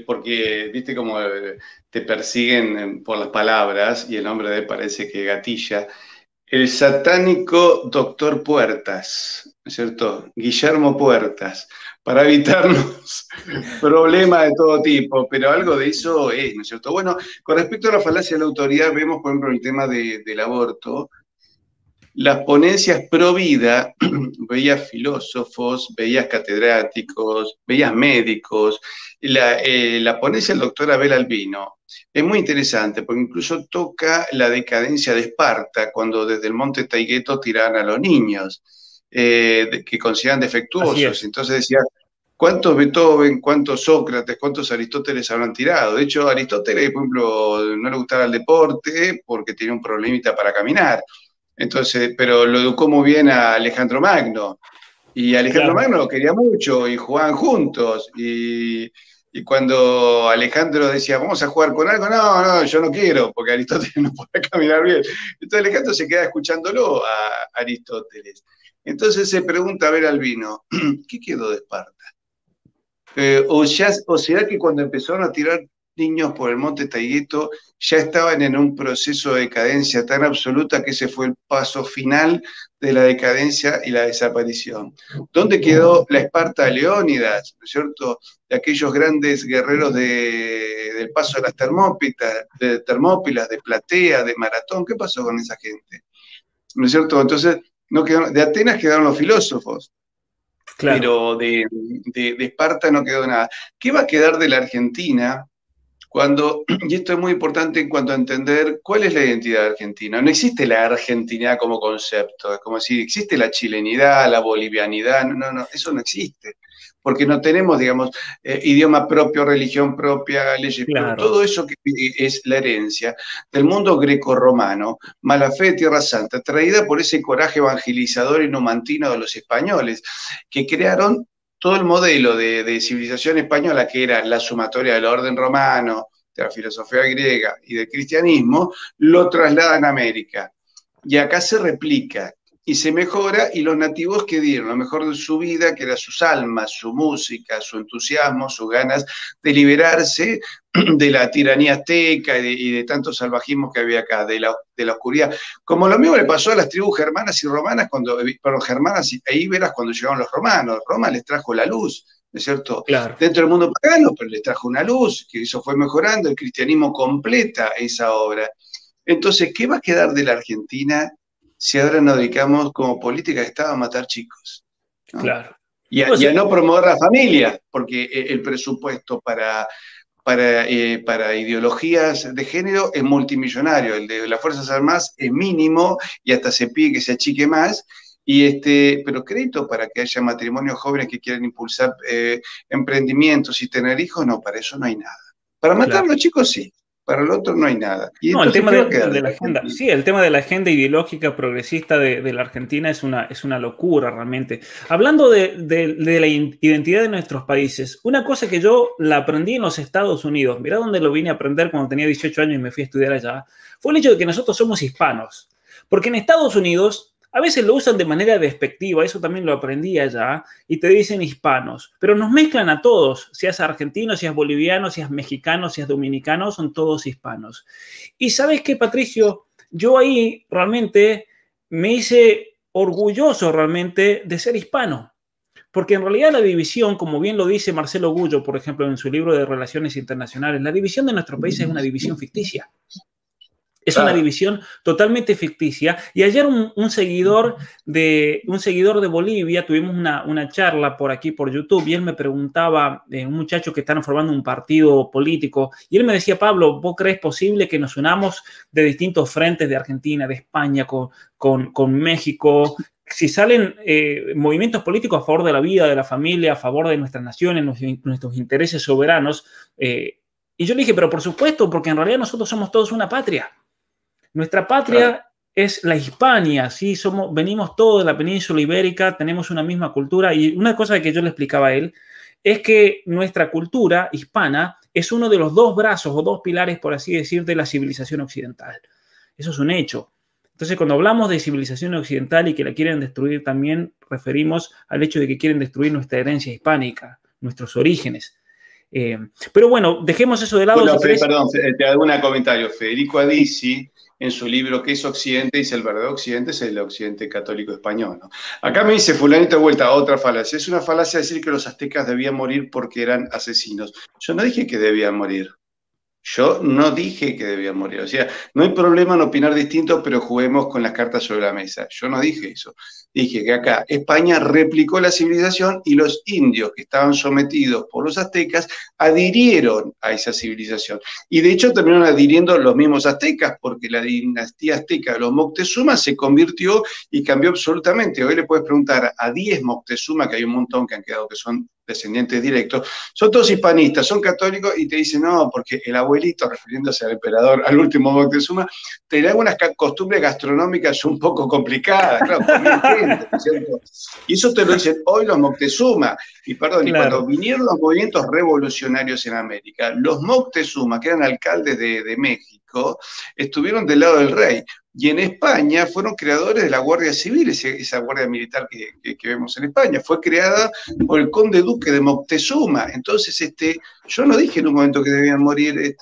porque viste como te persiguen por las palabras y el nombre de él parece que gatilla, el satánico doctor Puertas, ¿no es cierto? Guillermo Puertas, para evitarnos problemas de todo tipo, pero algo de eso es, ¿no es cierto? Bueno, con respecto a la falacia de la autoridad, vemos, por ejemplo, el tema del aborto. Las ponencias pro vida, veías filósofos, veías catedráticos, veías médicos. La ponencia del doctor Abel Albino es muy interesante porque incluso toca la decadencia de Esparta, cuando desde el monte Taigueto tiraban a los niños, que consideran defectuosos. Entonces decía, ¿cuántos Beethoven, cuántos Sócrates, cuántos Aristóteles habrán tirado? De hecho, Aristóteles, por ejemplo, no le gustaba el deporte porque tenía un problemita para caminar. Entonces, pero lo educó muy bien a Alejandro Magno. Y Alejandro Magno lo quería mucho y jugaban juntos. Y cuando Alejandro decía, vamos a jugar con algo, no, yo no quiero, porque Aristóteles no puede caminar bien. Entonces Alejandro se queda escuchándolo a Aristóteles. Entonces se pregunta a ver Albino, ¿qué quedó de Esparta? O será que cuando empezaron a tirar niños por el monte Taigueto ya estaban en un proceso de decadencia tan absoluta que ese fue el paso final de la decadencia y la desaparición. ¿Dónde quedó la Esparta de Leónidas, ¿no es cierto? De aquellos grandes guerreros del paso de las Termópilas, de Platea, de Maratón? ¿Qué pasó con esa gente? ¿No es cierto? Entonces, de Atenas quedaron los filósofos. Claro. Pero de Esparta no quedó nada. ¿Qué va a quedar de la Argentina cuando, y esto es muy importante en cuanto a entender cuál es la identidad argentina? No existe la argentinidad como concepto, es como si existe la chilenidad, la bolivianidad, no, eso no existe. Porque no tenemos, digamos, idioma propio, religión propia, leyes propias, todo eso que es la herencia del mundo grecorromano, mala fe de Tierra Santa, traída por ese coraje evangelizador y numantino de los españoles, que crearon todo el modelo de civilización española, que era la sumatoria del orden romano, de la filosofía griega y del cristianismo, lo trasladan a América. Y acá se replica y se mejora, y los nativos que dieron lo mejor de su vida, que era sus almas, su música, su entusiasmo, sus ganas de liberarse de la tiranía azteca y de tantos salvajismos que había acá, de la oscuridad. Como lo mismo le pasó a las tribus germanas y romanas, germanas e íberas cuando llegaron los romanos. Roma les trajo la luz, ¿no es cierto? Claro. Dentro del mundo pagano, pero les trajo una luz, que eso fue mejorando, el cristianismo completa esa obra. Entonces, ¿qué va a quedar de la Argentina si ahora nos dedicamos como política de Estado a matar chicos, ¿no? Claro. Y a no promover la familia, porque el presupuesto para ideologías de género es multimillonario, el de las Fuerzas Armadas es mínimo y hasta se pide que se achique más, pero crédito para que haya matrimonios jóvenes que quieran impulsar emprendimientos y tener hijos, no, para eso no hay nada. Para matar a los chicos sí, para el otro no hay nada. Y no, el tema de la agenda, sí, el tema de la agenda ideológica progresista de la Argentina es una locura realmente. Hablando de la identidad de nuestros países, una cosa que yo la aprendí en los Estados Unidos, mirá dónde lo vine a aprender cuando tenía 18 años y me fui a estudiar allá, fue el hecho de que nosotros somos hispanos. Porque en Estados Unidos a veces lo usan de manera despectiva, eso también lo aprendí allá, y te dicen hispanos, pero nos mezclan a todos, seas argentino, seas boliviano, seas mexicano, seas dominicano, son todos hispanos. Y ¿sabes qué, Patricio? Yo ahí realmente me hice orgulloso realmente de ser hispano, porque en realidad la división, como bien lo dice Marcelo Gullo, por ejemplo, en su libro de Relaciones Internacionales, la división de nuestro país es una división ficticia. Es una división totalmente ficticia. Y ayer un seguidor de Bolivia, tuvimos una charla por aquí, por YouTube, y él me preguntaba, un muchacho que está formando un partido político, y él me decía, Pablo, ¿vos crees posible que nos unamos de distintos frentes de Argentina, de España, con México? Si salen movimientos políticos a favor de la vida, de la familia, a favor de nuestras naciones, nuestros intereses soberanos. Y yo le dije, pero por supuesto, porque en realidad nosotros somos todos una patria. Nuestra patria es la Hispania, ¿sí? Venimos todos de la península ibérica, tenemos una misma cultura, y una cosa que yo le explicaba a él es que nuestra cultura hispana es uno de los dos brazos o dos pilares, por así decir, de la civilización occidental. Eso es un hecho. Entonces, cuando hablamos de civilización occidental y que la quieren destruir, también referimos al hecho de que quieren destruir nuestra herencia hispánica, nuestros orígenes. Pero bueno, dejemos eso de lado. Bueno, perdón, te hago un comentario. Federico Adisi, en su libro ¿Qué es Occidente? Dice el verdadero Occidente es el Occidente católico español, ¿no? Acá me dice fulanito de vuelta, otra falacia. Es una falacia decir que los aztecas debían morir porque eran asesinos. Yo no dije que debían morir. Yo no dije que debían morir. O sea, no hay problema en opinar distinto, pero juguemos con las cartas sobre la mesa. Yo no dije eso. Dije que acá España replicó la civilización y los indios que estaban sometidos por los aztecas adhirieron a esa civilización. Y de hecho terminaron adhiriendo los mismos aztecas, porque la dinastía azteca de los Moctezuma se convirtió y cambió absolutamente. Hoy le puedes preguntar a 10 Moctezuma, que hay un montón que han quedado que son descendientes directos, son todos hispanistas, son católicos, y te dicen, no, porque el abuelito, refiriéndose al emperador, al último Moctezuma, tenía algunas costumbres gastronómicas un poco complicadas, claro, comían gente, ¿no es cierto? Y eso te lo dicen hoy los Moctezuma, y perdón, claro. Y cuando vinieron los movimientos revolucionarios en América, los Moctezuma, que eran alcaldes de México, estuvieron del lado del rey. Y en España fueron creadores de la Guardia Civil, esa guardia militar que vemos en España, fue creada por el conde duque de Moctezuma. Entonces, yo no dije en un momento que debían morir,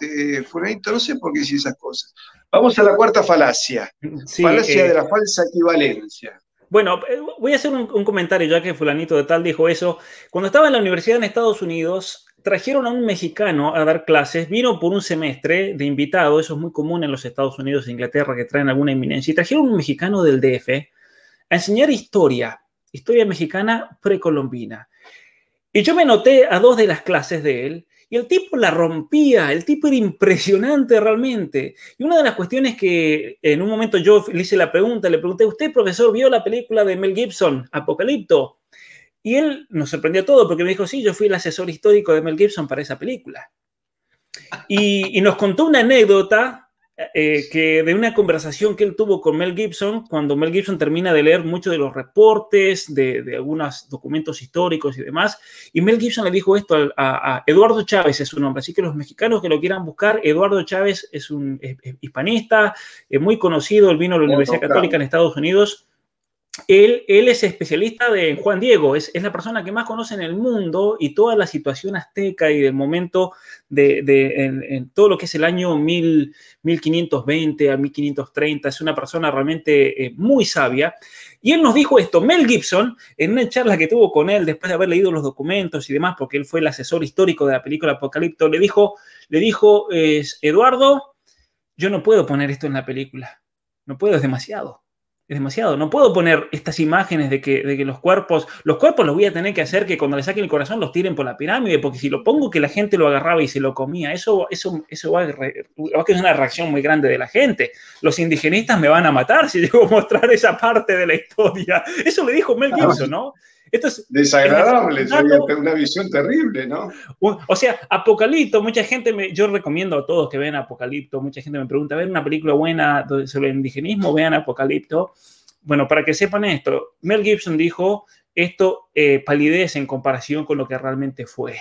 fulanito, no sé por qué decir esas cosas. Vamos a la cuarta falacia, sí, falacia de la falsa equivalencia. Bueno, voy a hacer un comentario, ya que fulanito de tal dijo eso. Cuando estaba en la universidad en Estados Unidos, trajeron a un mexicano a dar clases, vino por un semestre de invitado, eso es muy común en los Estados Unidos e Inglaterra, que traen alguna eminencia, y trajeron a un mexicano del DF a enseñar historia mexicana precolombina. Y yo me anoté a 2 de las clases de él, y el tipo la rompía, el tipo era impresionante realmente. Y una de las cuestiones que en un momento yo le hice la pregunta, le pregunté, ¿usted, profesor, vio la película de Mel Gibson, Apocalipto? Y él nos sorprendió todo porque me dijo, sí, yo fui el asesor histórico de Mel Gibson para esa película. Y nos contó una anécdota que de una conversación que él tuvo con Mel Gibson, cuando Mel Gibson termina de leer muchos de los reportes, de algunos documentos históricos y demás, y Mel Gibson le dijo esto a Eduardo Chávez, es su nombre, así que los mexicanos que lo quieran buscar, Eduardo Chávez es un hispanista, muy conocido, él vino a la Universidad Católica en Estados Unidos. Él es especialista de Juan Diego, es la persona que más conoce en el mundo y toda la situación azteca y del momento en todo lo que es el año 1520 a 1530. Es una persona realmente muy sabia. Y él nos dijo esto, Mel Gibson, en una charla que tuvo con él después de haber leído los documentos y demás, porque él fue el asesor histórico de la película Apocalipto, le dijo, Eduardo, yo no puedo poner esto en la película, no puedo, es demasiado. Es demasiado. No puedo poner estas imágenes de que los cuerpos los voy a tener que hacer que cuando le saquen el corazón los tiren por la pirámide, porque si lo pongo que la gente lo agarraba y se lo comía, eso va a crear una reacción muy grande de la gente. Los indigenistas me van a matar si llego a mostrar esa parte de la historia. Eso le dijo Mel Gibson, ¿no? Esto es desagradable, sería una visión terrible, ¿no? O sea, Apocalipto, mucha gente, yo recomiendo a todos que vean Apocalipto, mucha gente me pregunta, ¿ver una película buena sobre el indigenismo? Vean Apocalipto. Bueno, para que sepan esto, Mel Gibson dijo, esto palidez en comparación con lo que realmente fue.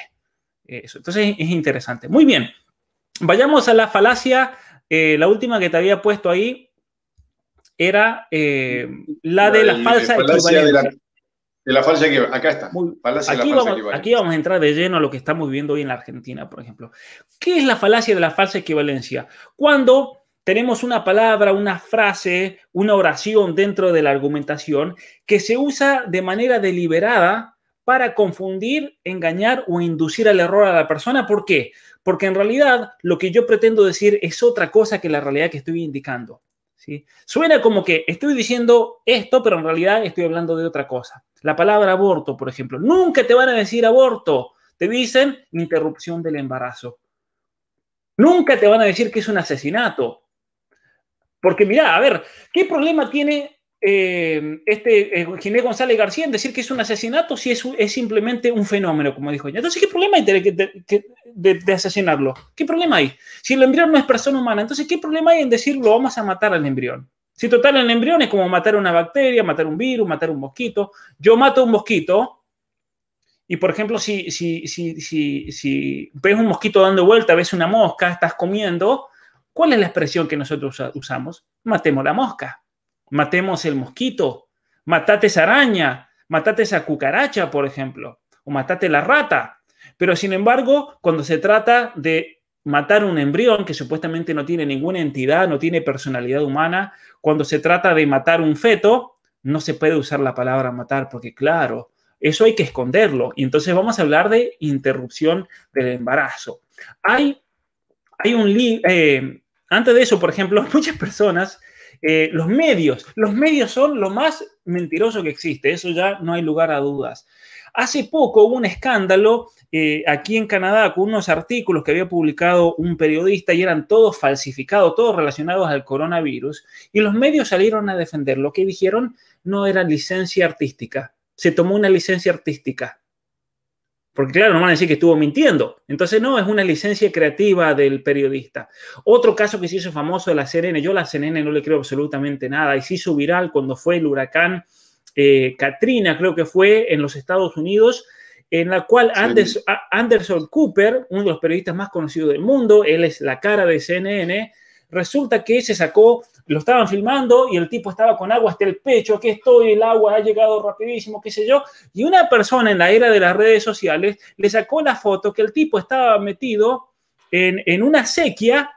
Eso. Entonces es interesante. Muy bien, vayamos a la falacia, la última que te había puesto ahí era la de la falsa equivalencia. De la falsa equivalencia. Acá está. Aquí vamos a entrar de lleno a lo que estamos viendo hoy en la Argentina, por ejemplo. ¿Qué es la falacia de la falsa equivalencia? Cuando tenemos una palabra, una frase, una oración dentro de la argumentación que se usa de manera deliberada para confundir, engañar o inducir al error a la persona. ¿Por qué? Porque en realidad lo que yo pretendo decir es otra cosa que la realidad que estoy indicando. ¿Sí? Suena como que estoy diciendo esto, pero en realidad estoy hablando de otra cosa. La palabra aborto, por ejemplo. Nunca te van a decir aborto. Te dicen interrupción del embarazo. Nunca te van a decir que es un asesinato. Porque mira, a ver, ¿qué problema tiene Ginés González García en decir que es un asesinato si es simplemente un fenómeno, como dijo ella? Entonces, ¿qué problema hay de asesinarlo? ¿Qué problema hay? Si el embrión no es persona humana, entonces, ¿qué problema hay en decir lo vamos a matar al embrión? Si total el embrión es como matar una bacteria, matar un virus, matar un mosquito. Yo mato un mosquito y, por ejemplo, si ves un mosquito dando vuelta, ves una mosca, estás comiendo, ¿cuál es la expresión que nosotros usamos? Matemos la mosca, matemos el mosquito, matate esa araña, matate esa cucaracha, por ejemplo, o matate la rata. Pero, sin embargo, cuando se trata de matar un embrión que supuestamente no tiene ninguna entidad, no tiene personalidad humana, cuando se trata de matar un feto, no se puede usar la palabra matar porque, claro, eso hay que esconderlo. Y entonces vamos a hablar de interrupción del embarazo. Hay un antes de eso, por ejemplo, muchas personas, los medios son lo más mentiroso que existe, eso ya no hay lugar a dudas. Hace poco hubo un escándalo aquí en Canadá con unos artículos que había publicado un periodista y eran todos falsificados, todos relacionados al coronavirus, y los medios salieron a defender. Lo que dijeron no era licencia artística, se tomó una licencia artística. Porque claro, no van a decir que estuvo mintiendo. Entonces no, es una licencia creativa del periodista. Otro caso que se hizo famoso de la CNN, yo a la CNN no le creo absolutamente nada, y se hizo viral cuando fue el huracán Katrina, creo que fue en los Estados Unidos, en la cual sí. Anderson Cooper, uno de los periodistas más conocidos del mundo, él es la cara de CNN, resulta que se sacó, lo estaban filmando y el tipo estaba con agua hasta el pecho, aquí estoy, el agua ha llegado rapidísimo, qué sé yo, y una persona en la era de las redes sociales le sacó la foto que el tipo estaba metido en una sequía,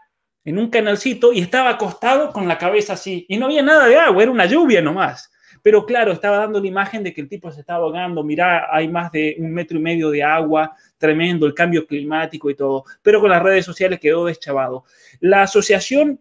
en un canalcito, y estaba acostado con la cabeza así, y no había nada de agua, era una lluvia nomás. Pero claro, estaba dando la imagen de que el tipo se estaba ahogando, mirá, hay más de 1,5 metros de agua, tremendo, el cambio climático y todo, pero con las redes sociales quedó deschavado. La asociación,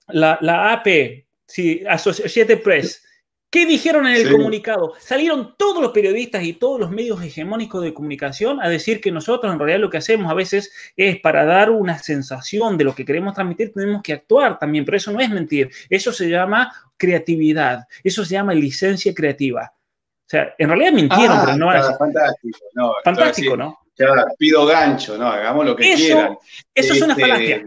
la AP, sí, Associated Press, ¿qué dijeron en el comunicado? Salieron todos los periodistas y todos los medios hegemónicos de comunicación a decir que nosotros en realidad lo que hacemos a veces es para dar una sensación de lo que queremos transmitir, tenemos que actuar también, pero eso no es mentir, eso se llama creatividad, eso se llama licencia creativa. O sea, en realidad mintieron, pero no van a decir. Fantástico, no. Fantástico, entonces, ¿no? Ya, pido gancho, ¿no? Hagamos lo que quieran. Eso es una falacia.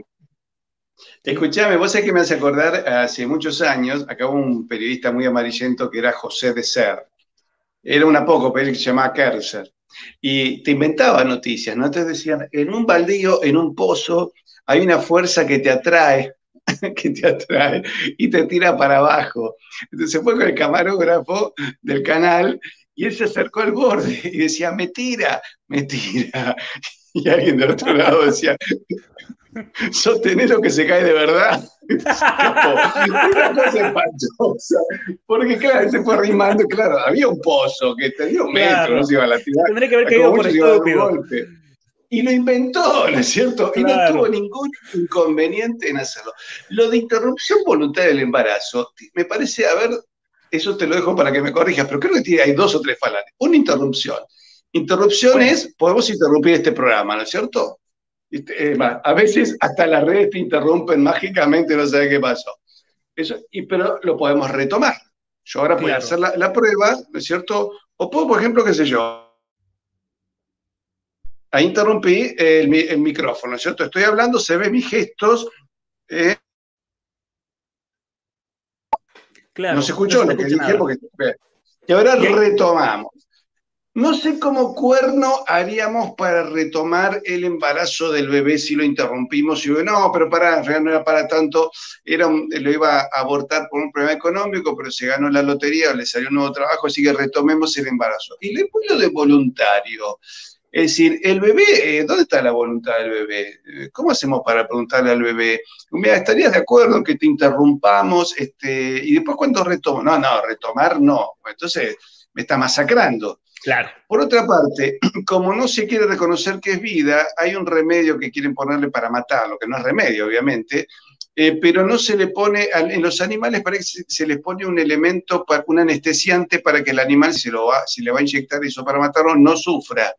Escuchame, vos sabés que me hace acordar, hace muchos años, acá hubo un periodista muy amarillento que era José de Ser. Era un apócope que se llamaba Kerser. Y te inventaba noticias, ¿no? Entonces decían, en un baldío, en un pozo, hay una fuerza que te atrae, y te tira para abajo. Entonces se fue con el camarógrafo del canal y él se acercó al borde y decía, me tira. Y alguien del otro lado decía, sostener lo que se cae de verdad. Una cosa espantosa. Porque claro, él se fue arrimando, claro, había un pozo que tenía 1 metro, no se iba a la tirar. Tendría que haber caído por estúpido. Y lo inventó, ¿no es cierto? Claro. Y no tuvo ningún inconveniente en hacerlo. Lo de interrupción voluntaria del embarazo, me parece, a ver, eso te lo dejo para que me corrijas, pero creo que hay 2 o 3 falanes. Una interrupción. Interrupción es, podemos interrumpir este programa, ¿no es cierto? A veces hasta las redes te interrumpen mágicamente, no sabes qué pasó. Pero lo podemos retomar. Yo ahora voy a hacer la prueba, ¿no es cierto? O puedo, por ejemplo, qué sé yo, ahí interrumpí el micrófono, ¿no es cierto? Estoy hablando, se ven mis gestos. No se escuchó lo que dije porque... Y ahora retomamos. No sé cómo cuerno haríamos para retomar el embarazo del bebé si lo interrumpimos. Y digo, no, pero en realidad no era para tanto, lo iba a abortar por un problema económico, pero se ganó la lotería o le salió un nuevo trabajo, así que retomemos el embarazo. Y después lo de voluntario. Es decir, el bebé, ¿dónde está la voluntad del bebé? ¿Cómo hacemos para preguntarle al bebé? Mira, ¿estarías de acuerdo en que te interrumpamos? Y después, ¿cuándo retomo? No, retomar no. Entonces, me está masacrando. Claro. Por otra parte, como no se quiere reconocer que es vida, hay un remedio que quieren ponerle para matarlo, que no es remedio, obviamente, pero no se le pone, en los animales parece que se les pone un elemento, un anestesiante para que el animal, si le va a inyectar eso para matarlo, no sufra.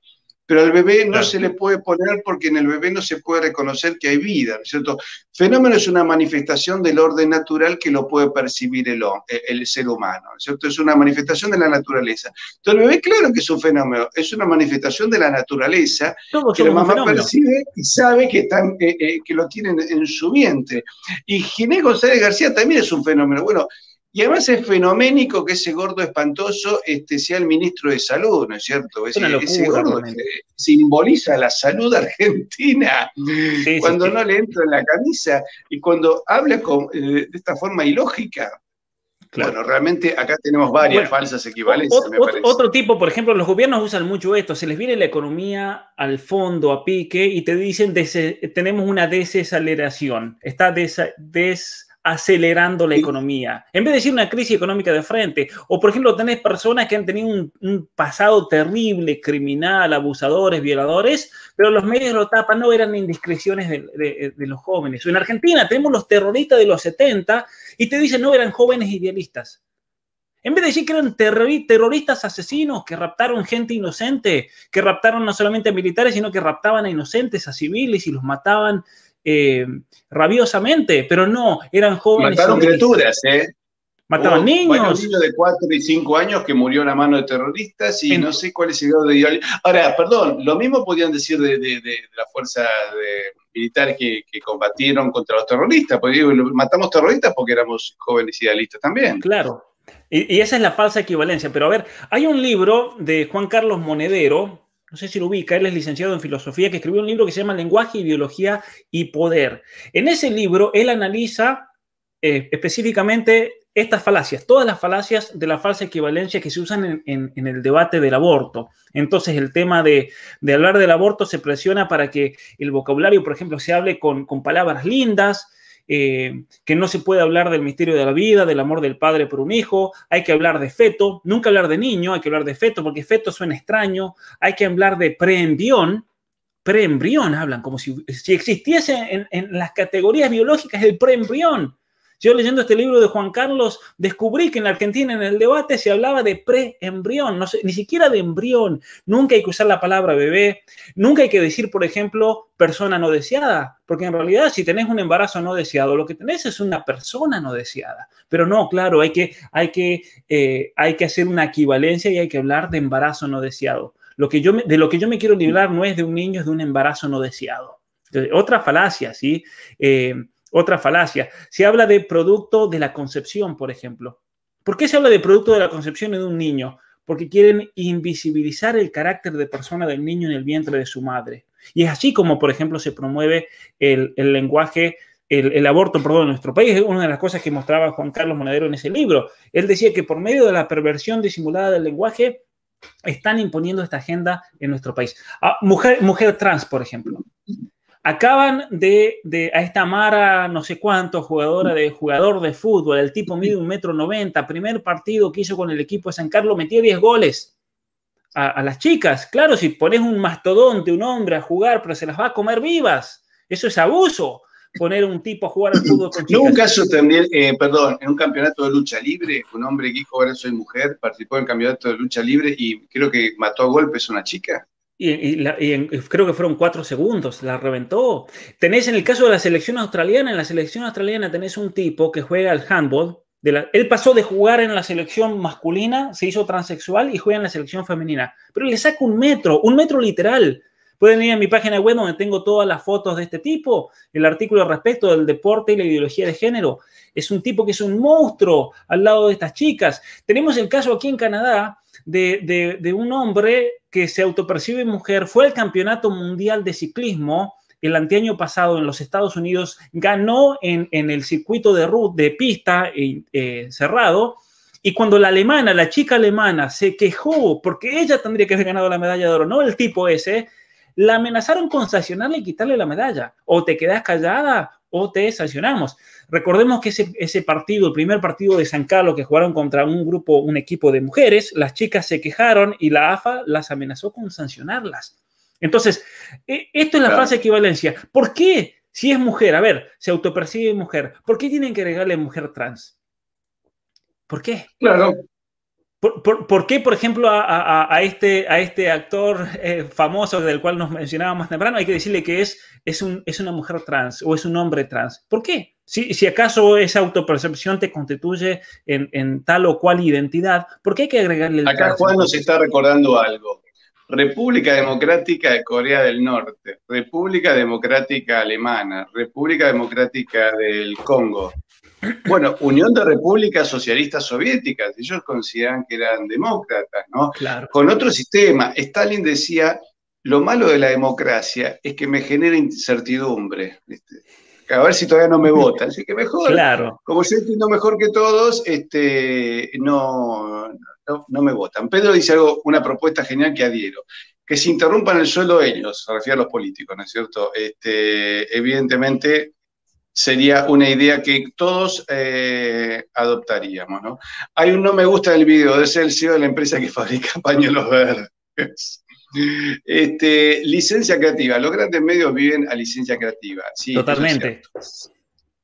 Pero al bebé no se le puede poner porque en el bebé no se puede reconocer que hay vida, ¿no es cierto? Fenómeno es una manifestación del orden natural que lo puede percibir el ser humano, ¿no es cierto? Es una manifestación de la naturaleza. Entonces el bebé, claro que es un fenómeno, es una manifestación de la naturaleza que la mamá percibe y sabe que lo tienen en su vientre. Y Ginés González García también es un fenómeno. Bueno, y además es fenoménico que ese gordo espantoso sea el ministro de Salud, ¿no es cierto? Ese gordo simboliza la salud argentina cuando no le entra en la camisa y cuando habla de esta forma ilógica. Claro. Bueno, realmente acá tenemos varias falsas equivalencias, me parece. Otro tipo, por ejemplo, los gobiernos usan mucho esto, se les viene la economía al fondo, a pique, y te dicen, tenemos una desaceleración, está acelerando la economía, en vez de decir una crisis económica de frente. O, por ejemplo, tenés personas que han tenido un pasado terrible, criminal, abusadores, violadores, pero los medios lo tapan, no eran indiscreciones de los jóvenes. En Argentina tenemos los terroristas de los 70 y te dicen, no, eran jóvenes idealistas. En vez de decir que eran terroristas asesinos que raptaron gente inocente, que raptaron no solamente a militares, sino que raptaban a inocentes, a civiles y los mataban rabiosamente, pero no, eran jóvenes. Mataron criaturas, Mataban niños. Un niño de 4 y 5 años que murió a mano de terroristas y no sé cuál es el grado de idealismo. Ahora, perdón, lo mismo podían decir de la fuerza militar que combatieron contra los terroristas, porque matamos terroristas porque éramos jóvenes idealistas también. Claro. Y esa es la falsa equivalencia. Pero a ver, hay un libro de Juan Carlos Monedero, no sé si lo ubica, él es licenciado en filosofía, que escribió un libro que se llama Lenguaje, Ideología y Poder. En ese libro, él analiza específicamente estas falacias, todas las falacias de la falsa equivalencia que se usan en el debate del aborto. Entonces, el tema de hablar del aborto se presiona para que el vocabulario, por ejemplo, se hable con palabras lindas, que no se puede hablar del misterio de la vida, del amor del padre por un hijo, hay que hablar de feto, nunca hablar de niño, hay que hablar de feto porque feto suena extraño, hay que hablar de preembrión hablan como si existiese en las categorías biológicas el preembrión. Yo leyendo este libro de Juan Carlos descubrí que en la Argentina en el debate se hablaba de preembrión, no sé, ni siquiera de embrión. Nunca hay que usar la palabra bebé, nunca hay que decir, por ejemplo, persona no deseada, porque en realidad si tenés un embarazo no deseado, lo que tenés es una persona no deseada. Pero no, claro, hay que hacer una equivalencia y hay que hablar de embarazo no deseado. De lo que yo me quiero librar no es de un niño, es de un embarazo no deseado. Entonces, otra falacia, ¿sí? Otra falacia. Se habla de producto de la concepción, por ejemplo. ¿Por qué se habla de producto de la concepción de un niño? Porque quieren invisibilizar el carácter de persona del niño en el vientre de su madre. Y es así como, por ejemplo, se promueve el lenguaje, el aborto, perdón, en nuestro país. Es una de las cosas que mostraba Juan Carlos Monedero en ese libro. Él decía que por medio de la perversión disimulada del lenguaje, están imponiendo esta agenda en nuestro país. Mujer trans, por ejemplo. Acaban a esta Mara, no sé cuánto, jugador de fútbol, el tipo mide 1,90 m, primer partido que hizo con el equipo de San Carlos, metía 10 goles a las chicas. Claro, si pones un mastodonte, un hombre a jugar, pero se las va a comer vivas, eso es abuso. poner a un tipo a jugar al fútbol con ¿No hubo un chicas. caso también, perdón, en un campeonato de lucha libre, un hombre que dijo ahora soy mujer, participó en el campeonato de lucha libre y creo que mató a golpes a una chica? Creo que fueron 4 segundos, la reventó. Tenés en el caso de la selección australiana, en la selección australiana tenés un tipo que juega al handball. Él pasó de jugar en la selección masculina, se hizo transexual y juega en la selección femenina. Pero le saca un metro literal. Pueden ir a mi página web donde tengo todas las fotos de este tipo, el artículo respecto del deporte y la ideología de género. Es un tipo que es un monstruo al lado de estas chicas. Tenemos el caso aquí en Canadá de un hombre que se autopercibe mujer, fue al campeonato mundial de ciclismo el anteaño pasado en los Estados Unidos, ganó en el circuito de pista cerrado, y cuando la chica alemana se quejó porque ella tendría que haber ganado la medalla de oro, no el tipo ese, la amenazaron con sancionarle y quitarle la medalla. O te quedas callada o te sancionamos. Recordemos que ese partido, el primer partido de San Carlos que jugaron contra un equipo de mujeres, las chicas se quejaron y la AFA las amenazó con sancionarlas. Entonces, esto es la falsa equivalencia. ¿Por qué? Si es mujer, a ver, se autopercibe mujer, ¿por qué tienen que agregarle mujer trans? ¿Por qué? Claro. ¿Por qué, por ejemplo, a este actor famoso del cual nos mencionábamos más temprano, hay que decirle que es una mujer trans o es un hombre trans? ¿Por qué? Si acaso esa autopercepción te constituye en tal o cual identidad, ¿por qué hay que agregarle el Acá trans? Juan nos está recordando algo. República Democrática de Corea del Norte, República Democrática Alemana, República Democrática del Congo. Bueno, Unión de Repúblicas Socialistas Soviéticas, ellos consideraban que eran demócratas, ¿no? Claro. Con otro sistema, Stalin decía, lo malo de la democracia es que me genera incertidumbre, ¿viste? A ver si todavía no me votan, así que mejor, claro. Como yo entiendo mejor que todos, no me votan. Pedro dice algo, una propuesta genial que adhiero, que se interrumpan el sueldo de ellos, se refiere a los políticos, ¿no es cierto? Evidentemente sería una idea que todos adoptaríamos, ¿no? Hay un no me gusta del video, debe ser el CEO de la empresa que fabrica pañuelos verdes. Licencia creativa, los grandes medios viven a licencia creativa. Sí, totalmente.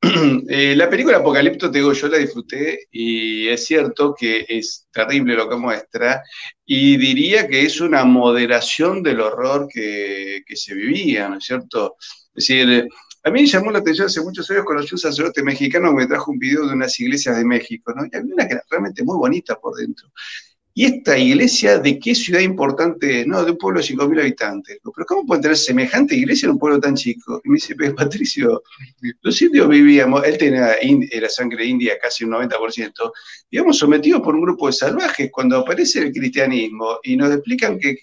La película Apocalipto, te digo, yo la disfruté y es cierto que es terrible lo que muestra y diría que es una moderación del horror que se vivía, ¿no es cierto? Es decir, a mí me llamó la atención, hace muchos años conocí un sacerdote mexicano que me trajo un video de unas iglesias de México, ¿no? Y había una que era realmente muy bonita por dentro. ¿Y esta iglesia de qué ciudad importante? No, de un pueblo de 5.000 habitantes. ¿Pero cómo pueden tener semejante iglesia en un pueblo tan chico? Y me dice, Patricio, los indios vivíamos, él tenía la sangre india casi un 90%, íbamos sometidos por un grupo de salvajes cuando aparece el cristianismo y nos explican que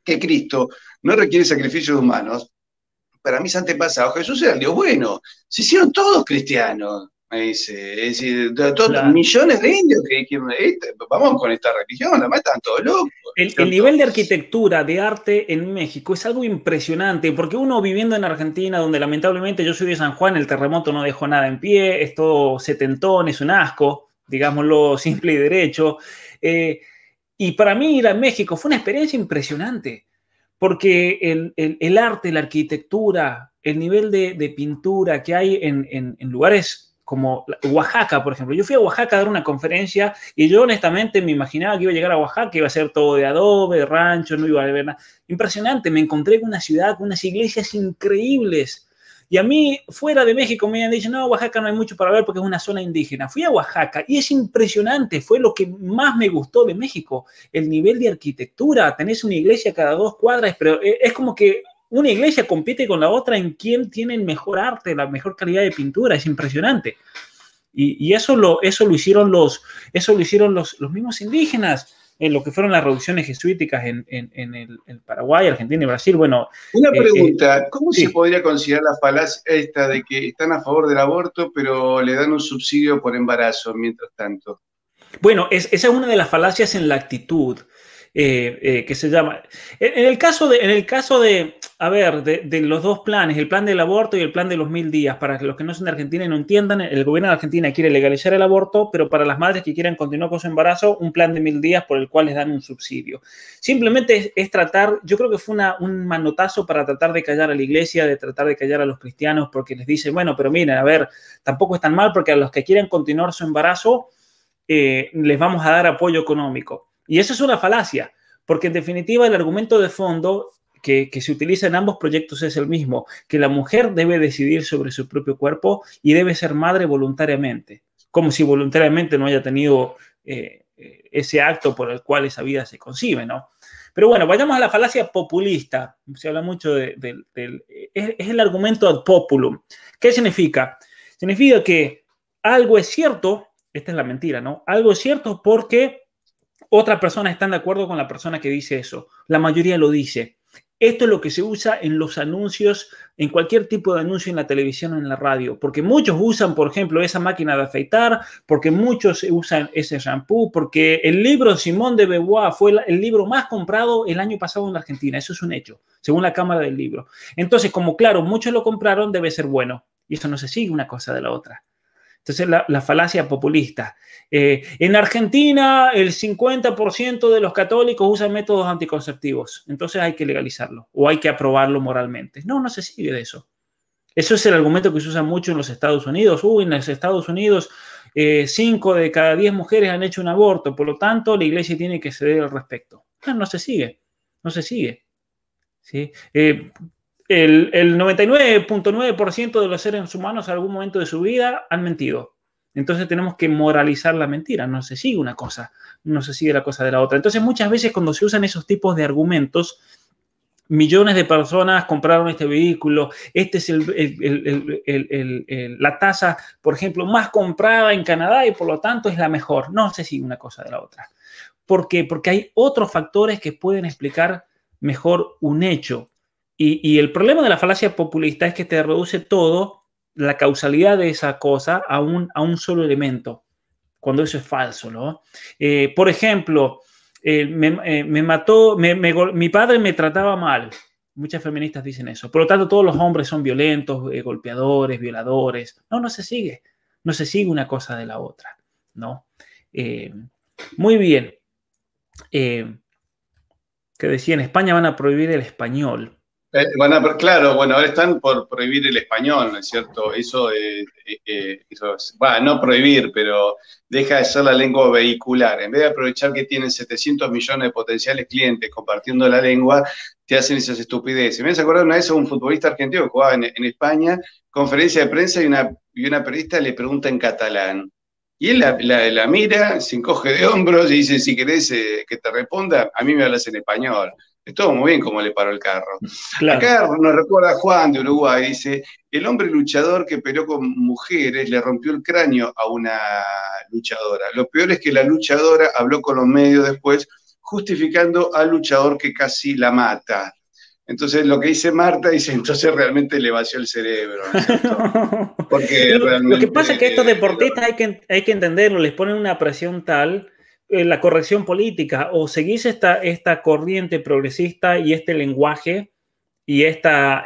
que Cristo no requiere sacrificios humanos. Para mis antepasados, Jesús era el Dios bueno. Se hicieron todos cristianos, me dice. Es decir, claro. millones de indios que dijeron, vamos con esta religión, la matan todos locos. El nivel de arquitectura, de arte en México es algo impresionante, porque uno viviendo en Argentina, donde lamentablemente yo soy de San Juan, el terremoto no dejó nada en pie, es todo setentón, es un asco, digámoslo simple y derecho. Y para mí ir a México fue una experiencia impresionante, porque el arte, la arquitectura, el nivel de pintura que hay en lugares como Oaxaca, por ejemplo. Yo fui a Oaxaca a dar una conferencia y yo honestamente me imaginaba que iba a llegar a Oaxaca, iba a ser todo de adobe, de rancho, no iba a haber nada. Impresionante, me encontré con una ciudad, con unas iglesias increíbles. Y a mí, fuera de México, me habían dicho, no, Oaxaca no hay mucho para ver porque es una zona indígena. Fui a Oaxaca y es impresionante, fue lo que más me gustó de México, el nivel de arquitectura. Tenés una iglesia cada 2 cuadras, pero es como que una iglesia compite con la otra en quién tiene el mejor arte, la mejor calidad de pintura, es impresionante. Y eso lo hicieron los mismos indígenas en lo que fueron las revoluciones jesuíticas en el Paraguay, Argentina y Brasil. Bueno, una pregunta, ¿cómo sí. se podría considerar la falacia esta de que están a favor del aborto, pero le dan un subsidio por embarazo mientras tanto? Bueno, esa es una de las falacias en la actitud. que se llama. En el caso de a ver, de los dos planes, el plan del aborto y el plan de los 1000 días, para los que no son de Argentina y no entiendan, el gobierno de Argentina quiere legalizar el aborto, pero para las madres que quieran continuar con su embarazo, un plan de 1000 días por el cual les dan un subsidio. Simplemente es tratar, yo creo que fue un manotazo para tratar de callar a la iglesia, de tratar de callar a los cristianos, porque les dicen, bueno, pero miren, a ver, tampoco es tan mal, porque a los que quieran continuar su embarazo, les vamos a dar apoyo económico. Y eso es una falacia, porque en definitiva el argumento de fondo que se utiliza en ambos proyectos es el mismo, que la mujer debe decidir sobre su propio cuerpo y debe ser madre voluntariamente, como si voluntariamente no haya tenido ese acto por el cual esa vida se concibe, ¿no? Pero bueno, vayamos a la falacia populista. Se habla mucho es el argumento ad populum. ¿Qué significa? Significa que algo es cierto, esta es la mentira, ¿no? Algo es cierto porque otras personas están de acuerdo con la persona que dice eso. La mayoría lo dice. Esto es lo que se usa en los anuncios, en cualquier tipo de anuncio en la televisión o en la radio, porque muchos usan, por ejemplo, esa máquina de afeitar, porque muchos usan ese shampoo, porque el libro Simone de Beauvoir fue el libro más comprado el año pasado en la Argentina. Eso es un hecho, según la Cámara del Libro. Entonces, como claro, muchos lo compraron, debe ser bueno. Y eso no se sigue una cosa de la otra. Entonces, la falacia populista. En Argentina, el 50% de los católicos usan métodos anticonceptivos. Entonces hay que legalizarlo o hay que aprobarlo moralmente. No, no se sigue de eso. Eso es el argumento que se usa mucho en los Estados Unidos. En los Estados Unidos, 5 de cada 10 mujeres han hecho un aborto. Por lo tanto, la iglesia tiene que ceder al respecto. No, no se sigue. No se sigue. ¿Sí? El 99.9% de los seres humanos en algún momento de su vida han mentido. Entonces tenemos que moralizar la mentira. No se sigue una cosa, no se sigue la cosa de la otra. Entonces muchas veces cuando se usan esos tipos de argumentos, millones de personas compraron este vehículo, este es la tasa, por ejemplo, más comprada en Canadá y por lo tanto es la mejor. No se sigue una cosa de la otra. ¿Por qué? Porque hay otros factores que pueden explicar mejor un hecho. Y el problema de la falacia populista es que te reduce todo, la causalidad de esa cosa, a un solo elemento, cuando eso es falso, ¿no? Por ejemplo, mi padre me trataba mal. Muchas feministas dicen eso. Por lo tanto, todos los hombres son violentos, golpeadores, violadores. No, no se sigue. No se sigue una cosa de la otra, ¿no? Muy bien. Que decía, en España van a prohibir el español. Claro, bueno, ahora están por prohibir el español, ¿no es cierto? Eso no prohibir, pero deja de ser la lengua vehicular. En vez de aprovechar que tienen 700 millones de potenciales clientes compartiendo la lengua, te hacen esas estupideces. Me hace acordar una vez a un futbolista argentino que jugaba en España, conferencia de prensa, y una periodista le pregunta en catalán. Y él la mira, se encoge de hombros y dice, si querés que te responda, a mí me hablas en español. Estuvo muy bien como le paró el carro. Claro. Acá nos recuerda Juan de Uruguay, dice, el hombre luchador que peleó con mujeres le rompió el cráneo a una luchadora. Lo peor es que la luchadora habló con los medios después, justificando al luchador que casi la mata. Entonces lo que dice Marta, dice, entonces realmente le vació el cerebro, ¿no es cierto? Porque lo que pasa es que estos deportistas hay que entenderlo, les ponen una presión tal, la corrección política, o seguís esta corriente progresista y este lenguaje y esta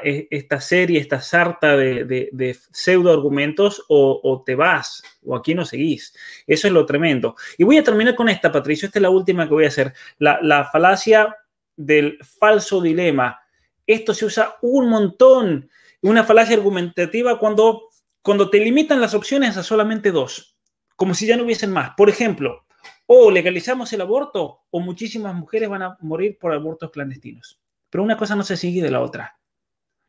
serie, esta sarta de pseudo argumentos, o te vas, o aquí no seguís. Eso es lo tremendo. Y voy a terminar con esta, Patricio, esta es la última que voy a hacer, la falacia del falso dilema. Esto se usa un montón, una falacia argumentativa cuando te limitan las opciones a solamente 2, como si ya no hubiesen más. Por ejemplo, o legalizamos el aborto o muchísimas mujeres van a morir por abortos clandestinos. Pero una cosa no se sigue de la otra.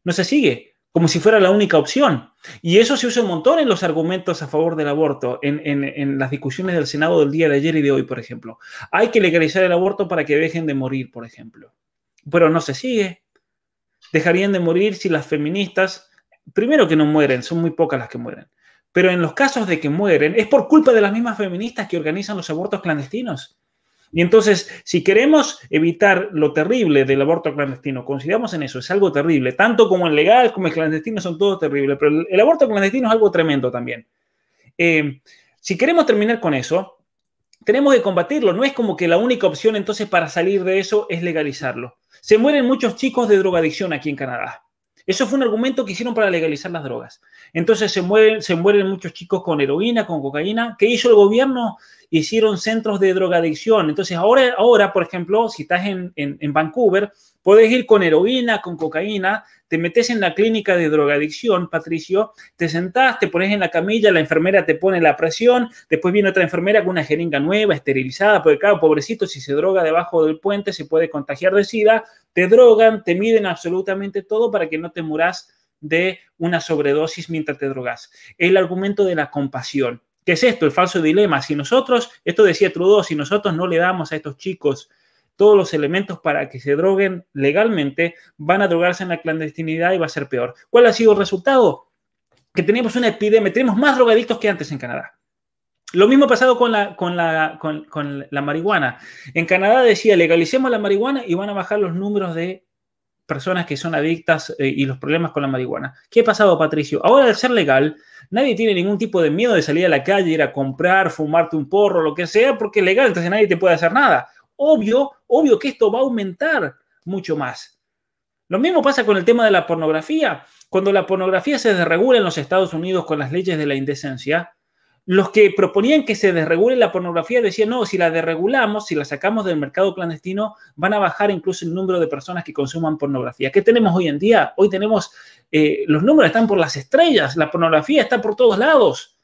No se sigue, como si fuera la única opción. Y eso se usa un montón en los argumentos a favor del aborto, en las discusiones del Senado del día de ayer y de hoy, por ejemplo. Hay que legalizar el aborto para que dejen de morir, por ejemplo. Pero no se sigue. Dejarían de morir si las feministas, primero que no mueren, son muy pocas las que mueren, pero en los casos de que mueren, es por culpa de las mismas feministas que organizan los abortos clandestinos. Y entonces, si queremos evitar lo terrible del aborto clandestino, consideramos en eso, es algo terrible, tanto como el legal como el clandestino son todos terribles, pero el aborto clandestino es algo tremendo también. Si queremos terminar con eso, tenemos que combatirlo. No es como que la única opción entonces para salir de eso es legalizarlo. Se mueren muchos chicos de drogadicción aquí en Canadá. Eso fue un argumento que hicieron para legalizar las drogas. Entonces se mueren muchos chicos con heroína, con cocaína. ¿Qué hizo el gobierno? Hicieron centros de drogadicción. Entonces ahora por ejemplo, si estás en Vancouver, puedes ir con heroína, con cocaína, te metes en la clínica de drogadicción, Patricio, te sentás, te pones en la camilla, la enfermera te pone la presión, después viene otra enfermera con una jeringa nueva, esterilizada, porque claro, pobrecito, si se droga debajo del puente se puede contagiar de SIDA, te drogan, te miden absolutamente todo para que no te muras de una sobredosis mientras te drogas. El argumento de la compasión. ¿Qué es esto? El falso dilema. Si nosotros, esto decía Trudeau, si nosotros no le damos a estos chicos todos los elementos para que se droguen legalmente, van a drogarse en la clandestinidad y va a ser peor. ¿Cuál ha sido el resultado? Que tenemos una epidemia, tenemos más drogadictos que antes en Canadá. Lo mismo ha pasado con la marihuana. En Canadá decía, legalicemos la marihuana y van a bajar los números de personas que son adictas y los problemas con la marihuana. ¿Qué ha pasado, Patricio? Ahora, al ser legal, nadie tiene ningún tipo de miedo de salir a la calle, ir a comprar, fumarte un porro, lo que sea, porque es legal, entonces nadie te puede hacer nada. Obvio que esto va a aumentar mucho más. Lo mismo pasa con el tema de la pornografía. Cuando la pornografía se desregula en los Estados Unidos con las leyes de la indecencia, los que proponían que se desregule la pornografía decían, no, si la desregulamos, si la sacamos del mercado clandestino, van a bajar incluso el número de personas que consuman pornografía. ¿Qué tenemos hoy en día? Hoy tenemos, los números están por las estrellas, la pornografía está por todos lados.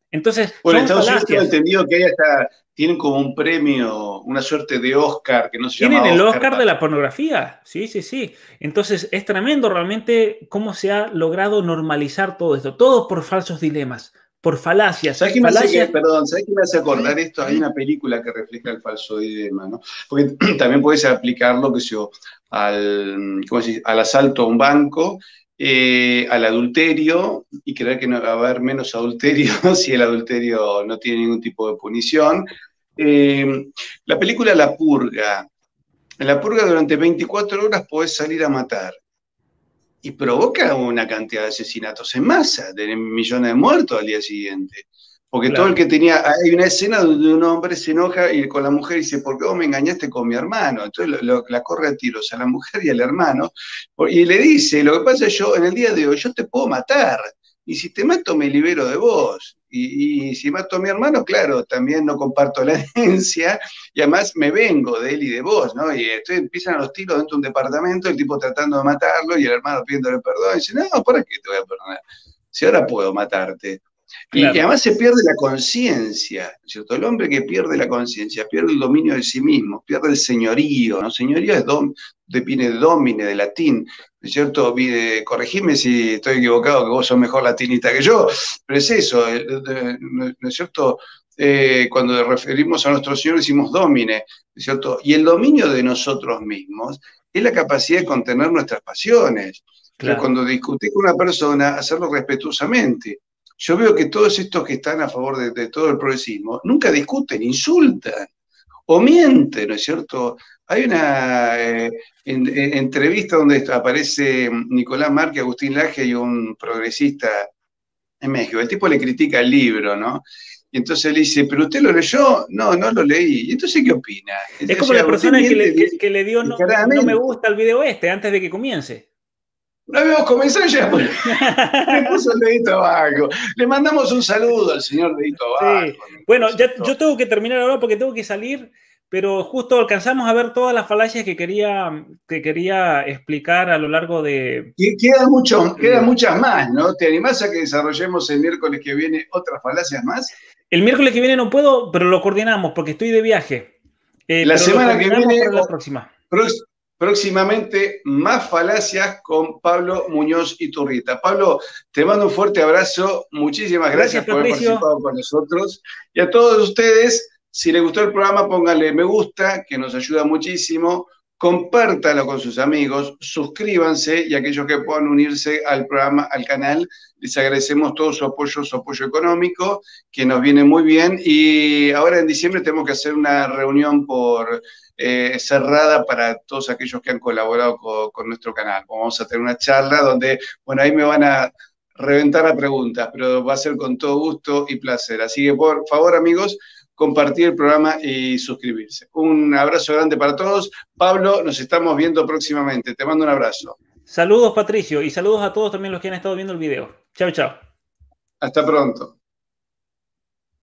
Entonces, bueno, Estados Unidos tengo entendido que hay hasta, tienen como un premio, una suerte de Oscar, que no se llama Oscar. Tienen el Oscar de la pornografía, sí, sí, sí. Entonces, es tremendo realmente cómo se ha logrado normalizar todo esto, todo por falsos dilemas, por falacias. ¿Sabes qué me hace acordar esto? Hay una película que refleja el falso dilema, ¿no? Porque también puedes aplicarlo, que sea, al asalto a un banco, al adulterio, y creer que no va a haber menos adulterio si el adulterio no tiene ningún tipo de punición. La película La Purga. En La Purga durante 24 horas podés salir a matar. Y provoca una cantidad de asesinatos en masa, de millones de muertos al día siguiente. Porque claro, todo el que tenía, hay una escena donde un hombre se enoja y con la mujer dice, ¿por qué vos me engañaste con mi hermano? Entonces la corre a tiros a la mujer y al hermano, y le dice, lo que pasa es yo, en el día de hoy, yo te puedo matar, y si te mato me libero de vos, y si mato a mi hermano, claro, también no comparto la herencia, y además me vengo de él y de vos, ¿no? Y entonces empiezan los tiros dentro de un departamento, el tipo tratando de matarlo, y el hermano pidiéndole perdón, y dice, no, ¿para qué te voy a perdonar? Si ahora puedo matarte. Claro. Y además se pierde la conciencia, ¿cierto? El hombre que pierde la conciencia, pierde el dominio de sí mismo, pierde el señorío, ¿no? Señorío es viene de domine, de latín, ¿no es cierto? Corregime si estoy equivocado, que vos sos mejor latinista que yo, pero es eso, ¿no es cierto? Cuando referimos a nuestro Señor decimos domine, ¿no es cierto? Y el dominio de nosotros mismos es la capacidad de contener nuestras pasiones. Claro. Cuando discutís con una persona, hacerlo respetuosamente. Yo veo que todos estos que están a favor de todo el progresismo nunca discuten, insultan o mienten, ¿no es cierto? Hay una entrevista donde aparece Nicolás Márquez, Agustín Laje y un progresista en México. El tipo le critica el libro, ¿no? Y entonces le dice, ¿pero usted lo leyó? No, no lo leí. ¿Y entonces qué opina? Es como la persona que le dio no me gusta el video antes de que comience. No habíamos comenzado ya. Le puso el dedito abajo. Le mandamos un saludo al señor dedito abajo. Sí. Bueno, yo tengo que terminar ahora porque tengo que salir, pero justo alcanzamos a ver todas las falacias que quería explicar a lo largo de... Quedan muchas más, ¿no? ¿Te animás a que desarrollemos el miércoles que viene otras falacias más? El miércoles que viene no puedo, pero lo coordinamos porque estoy de viaje. La semana que viene... Para la próxima. Próximamente, más falacias con Pablo Muñoz Iturrita. Pablo, te mando un fuerte abrazo. Muchísimas gracias por haber participado con nosotros. Y a todos ustedes, si les gustó el programa, pónganle me gusta, que nos ayuda muchísimo. Compártalo con sus amigos, suscríbanse y aquellos que puedan unirse al programa, al canal, les agradecemos todo su apoyo económico, que nos viene muy bien. Y ahora en diciembre tenemos que hacer una reunión cerrada para todos aquellos que han colaborado con nuestro canal. Vamos a tener una charla donde, bueno, ahí me van a reventar a preguntas, pero va a ser con todo gusto y placer. Así que, por favor, amigos, compartir el programa y suscribirse. Un abrazo grande para todos. Pablo, nos estamos viendo próximamente. Te mando un abrazo. Saludos, Patricio, y saludos a todos también los que han estado viendo el video. Chao, chao. Hasta pronto.